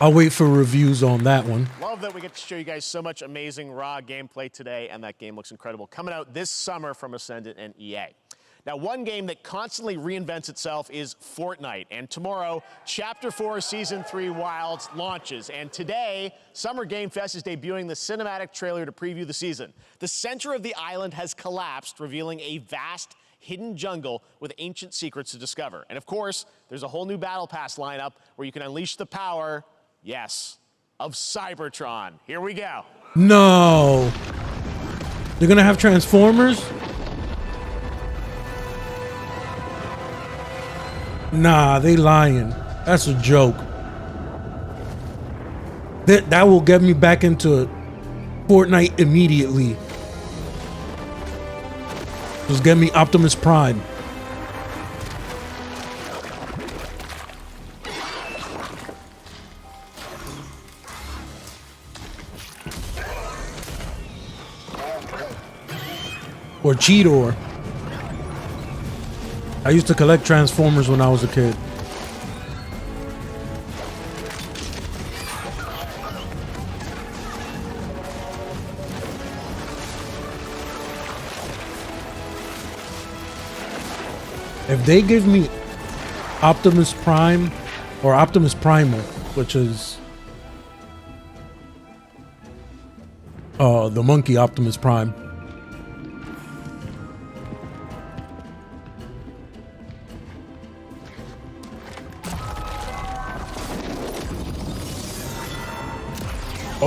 I'll wait for reviews on that one. Love that we get to show you guys so much amazing raw gameplay today, and that game looks incredible. Coming out this summer from Ascendant and EA. Now, one game that constantly reinvents itself is Fortnite. And tomorrow, Chapter 4 Season 3 Wilds launches. And today, Summer Game Fest is debuting the cinematic trailer to preview the season. The center of the island has collapsed, revealing a vast hidden jungle with ancient secrets to discover. And of course, there's a whole new Battle Pass lineup where you can unleash the power, yes, of Cybertron. Here we go. No. They're gonna have Transformers? Nah, they lying. That's a joke. That will get me back into Fortnite immediately. Just get me Optimus Prime. Or Cheetor. I used to collect Transformers when I was a kid. If they give me Optimus Prime or Optimus Primal, which is the monkey Optimus Prime.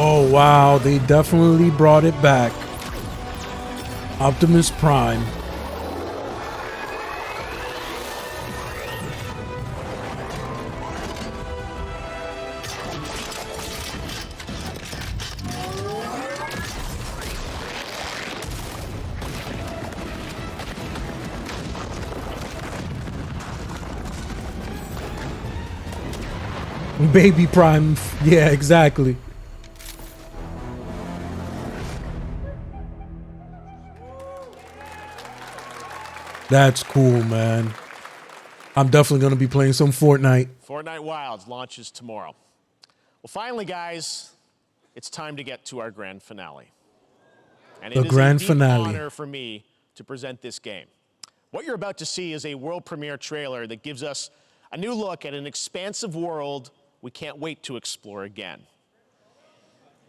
Oh wow, they definitely brought it back. Optimus Prime. Baby Prime. Yeah, exactly. That's cool, man. I'm definitely going to be playing some Fortnite. Fortnite Wilds launches tomorrow. Well, finally, guys, it's time to get to our grand finale. And The it is grand a deep finale. honor for me to present this game. What you're about to see is a world premiere trailer that gives us a new look at an expansive world we can't wait to explore again.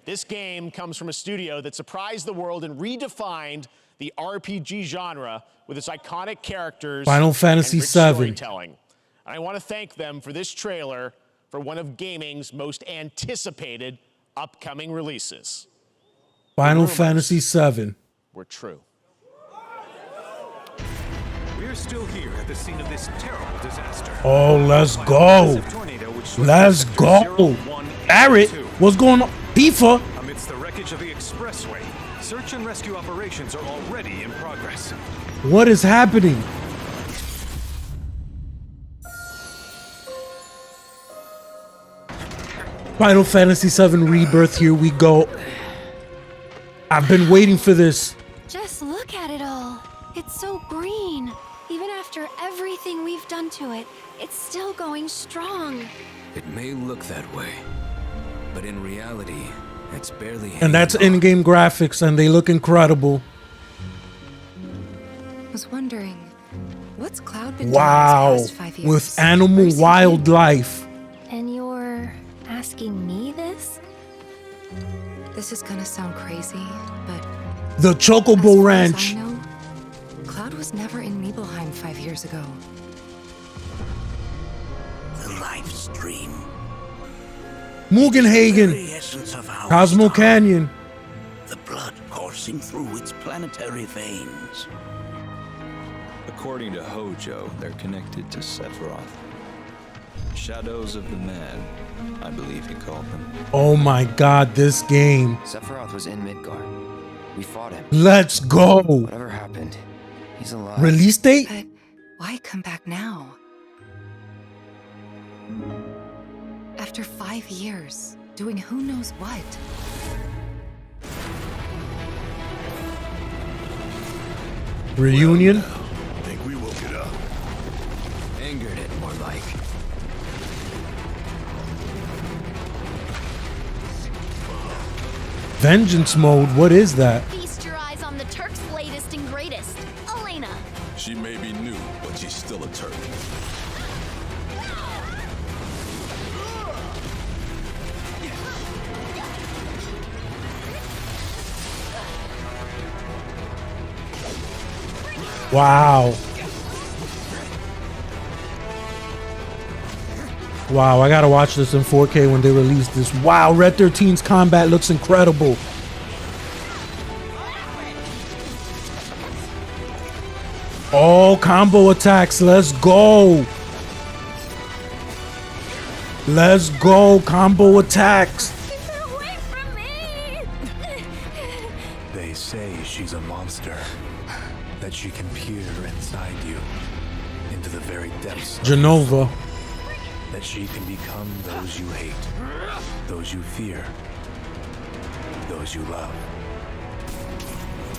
This game comes from a studio that surprised the world and redefined the RPG genre with its iconic characters Final Fantasy and rich VII. storytelling. And I want to thank them for this trailer for one of gaming's most anticipated upcoming releases. Final Fantasy VII. We're true. We're still here at the scene of this terrible disaster. Oh, let's go. Let's go. Barrett, what's going on? Tifa. Amidst the wreckage of the expressway, search and rescue operations are already in progress. What is happening? Final Fantasy VII Rebirth, here we go. I've been waiting for this. Just look at it all. It's so green. Even after everything we've done to it, it's still going strong. It may look that way, but in reality, it's barely. And that's in-game graphics, and they look incredible. I was wondering, what's Cloud been Wow. doing these past 5 years? With animal wildlife. And you're asking me this? This is gonna sound crazy, but The Chocobo Ranch. I know, Cloud was never in Nibelheim 5 years ago. The life stream. Mugenhagen. The essence of our Cosmo star. Canyon. The blood coursing through its planetary veins. According to Hojo, they're connected to Sephiroth. Shadows of the Man, I believe he called them. Oh my god, this game. Sephiroth was in Midgard. We fought him. Let's go. Whatever happened, he's alive. Release date? But why come back now? After 5 years, doing who knows what? Reunion? Think we woke it up. Angered it, more like. Vengeance mode? What is that? Feast your eyes on the Turk's latest and greatest, Elena. She may be new, but she's still a Turk. Wow. Wow, I gotta watch this in 4K when they release this. Wow, Red 13's combat looks incredible. Oh, combo attacks. Let's go. Let's go. Combo attacks. They say she's a monster. That she can peer inside you. Into the very depths. Genova. That she can become those you hate. Those you fear. Those you love.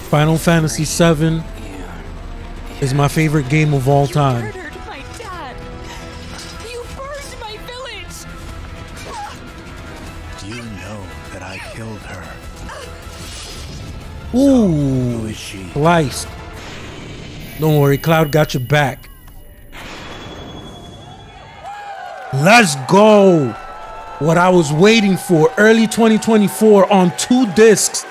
Final Fantasy VII is my favorite game of all time. Murdered my dad. You burned my village. You know that I killed her. Ooh, sliced. Don't worry, Cloud got your back. Let's go. What I was waiting for, early 2024 on 2 discs.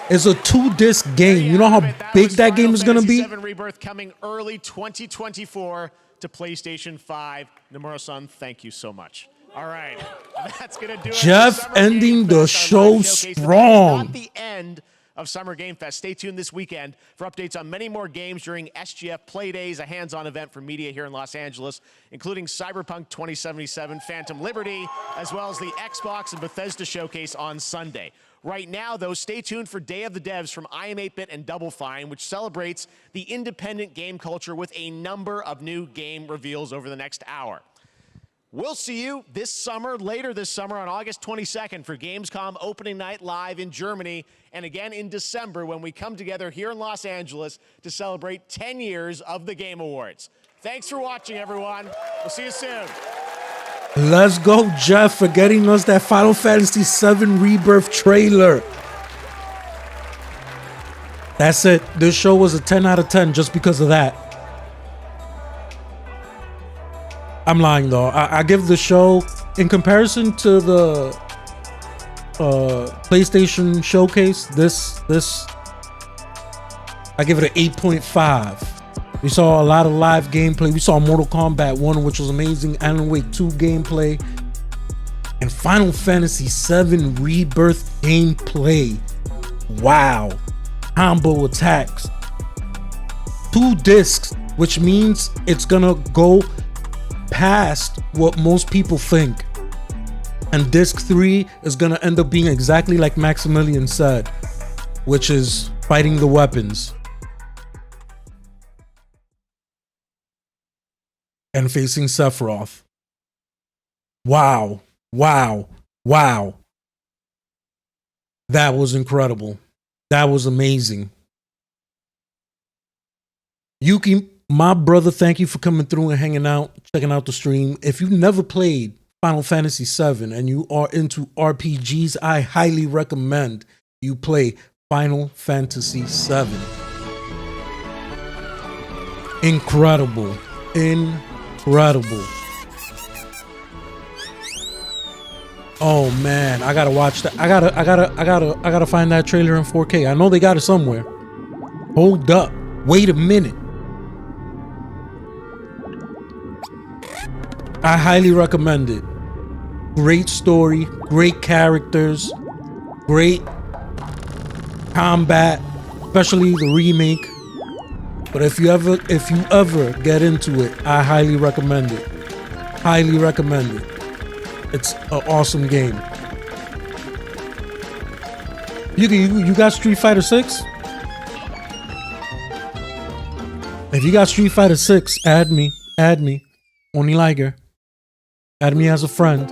It's a 2-disc game. You know how big that game is going to be? Final Fantasy VII Rebirth coming early 2024 to PlayStation 5. Nomura-san, thank you so much. All right, that's going to do it. Jeff ending the show strong. Not the end of Summer Game Fest. Stay tuned this weekend for updates on many more games during SGF Play Days, a hands-on event for media here in Los Angeles, including Cyberpunk 2077, Phantom Liberty, as well as the Xbox and Bethesda showcase on Sunday. Right now, though, stay tuned for Day of the Devs from IM8bit and Double Fine, which celebrates the independent game culture with a number of new game reveals over the next hour. We'll see you later this summer on August 22nd for Gamescom opening night live in Germany, and again in December when we come together here in Los Angeles to celebrate 10 years of the Game Awards. Thanks for watching, everyone. We'll see you soon. Let's go, Jeff, for getting us that Final Fantasy VII Rebirth trailer. That's it. This show was a 10 out of 10 just because of that. I'm lying though. I give the show, in comparison to the PlayStation Showcase, this I give it an 8.5. We saw a lot of live gameplay. We saw Mortal Kombat 1, which was amazing, Alan Wake 2 gameplay, and Final Fantasy VII Rebirth gameplay. Wow. Combo attacks. 2 discs, which means it's gonna go past what most people think, and disc 3 is gonna end up being exactly like Maximilian said, which is fighting the weapons and facing Sephiroth. Wow, that was incredible. That was amazing. Yuki, my brother, thank you for coming through and hanging out, checking out the stream. If you've never played Final Fantasy VII and you are into RPGs, I highly recommend you play Final Fantasy VII. Incredible. Incredible. Oh man, I gotta watch that. I gotta find that trailer in 4K. I know they got it somewhere. Hold up. Wait a minute. I highly recommend it. Great story, great characters, great combat, especially the remake. But if you ever get into it, I highly recommend it. Highly recommend it. It's an awesome game. You got Street Fighter 6? If you got Street Fighter 6, add me. OniLyger. Add me as a friend.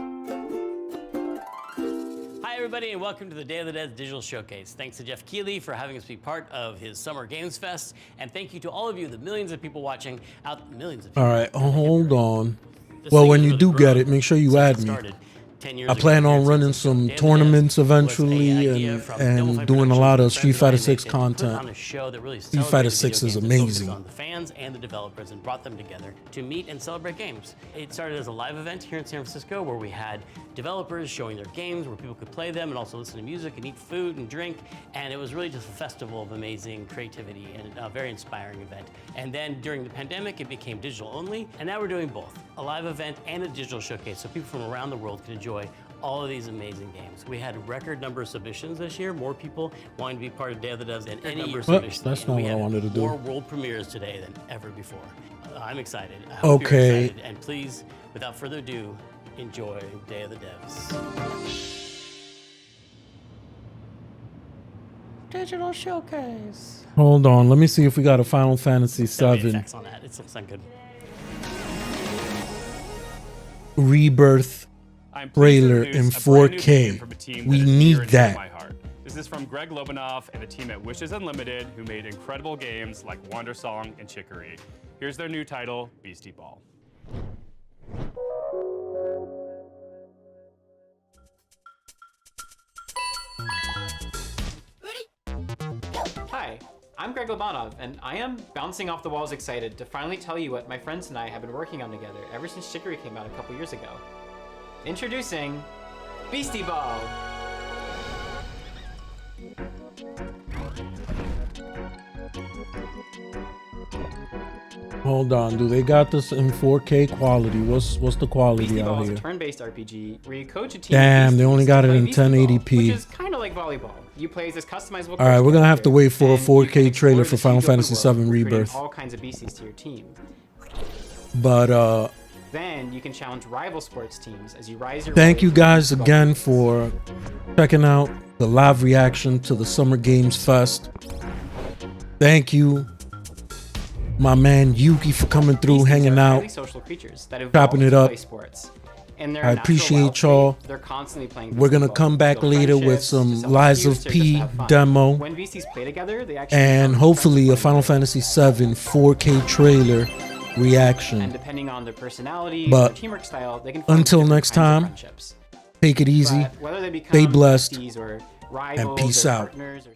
Hi everybody and welcome to the Day of the Dead Digital Showcase. Thanks to Jeff Keighley for having us be part of his Summer Games Fest, and thank you to all of you, the millions of people watching out, millions of people. All right, hold on. Well, when you do get it, make sure you add me. I plan on running some tournaments eventually and doing a lot of Street Fighter 6 content. Street Fighter 6 is amazing. On the fans and the developers and brought them together to meet and celebrate games. It started as a live event here in San Francisco where we had developers showing their games, where people could play them and also listen to music and eat food and drink. And it was really just a festival of amazing creativity and a very inspiring event. And then during the pandemic, it became digital only. And now we're doing both, a live event and a digital showcase, so people from around the world can enjoy all of these amazing games. We had a record number of submissions this year, more people wanting to be part of Day of the Devs than any year submission. That's not what I wanted to do. More world premieres today than ever before. I'm excited. I hope you're excited. And please, without further ado, enjoy Day of the Devs. Digital Showcase. Hold on, let me see if we got a Final Fantasy VII. Effects on that. It looks not good. Rebirth trailer in 4K. We need that. This is from Greg Lobanov and the team at Wishes Unlimited, who made incredible games like Wander Song and Chicory. Here's their new title, Beastie Ball. Hi, I'm Greg Lobanov, and I am bouncing off the walls excited to finally tell you what my friends and I have been working on together ever since Chicory came out a couple years ago. Introducing Beastie Ball. Hold on, do they got this in 4K quality? What's the quality Beastie Ball out is here? a turn-based RPG where you coach a team. Damn, they only got it in Beastie Ball, 1080p. which is kind of like volleyball. You play as this customizable. All right, we're gonna have to wait for a 4K trailer for explore Final this Fantasy huge open VII world, creating Rebirth. all kinds of beasties to your team. But Then you can challenge rival sports teams as you rise your thank way you through guys the again for checking out the live reaction to the Summer Games Fest. Thank you, my man Yuki, for coming through, hanging out, social creatures that chopping it to up. play sports. In their I natural appreciate wild y'all. state, they're constantly playing We're gonna Beastie come Ball, back build later with friendships, some develop Lies feuds, of or just P have fun. demo. When beasties play together, they actually And become hopefully a friends Final Fantasy VII 4K trailer reaction. and depending on their personality or But teamwork style, they can form until different next kinds of time, friendships. take it easy, But whether they become stay blessed, besties or and rivals peace or out. partners or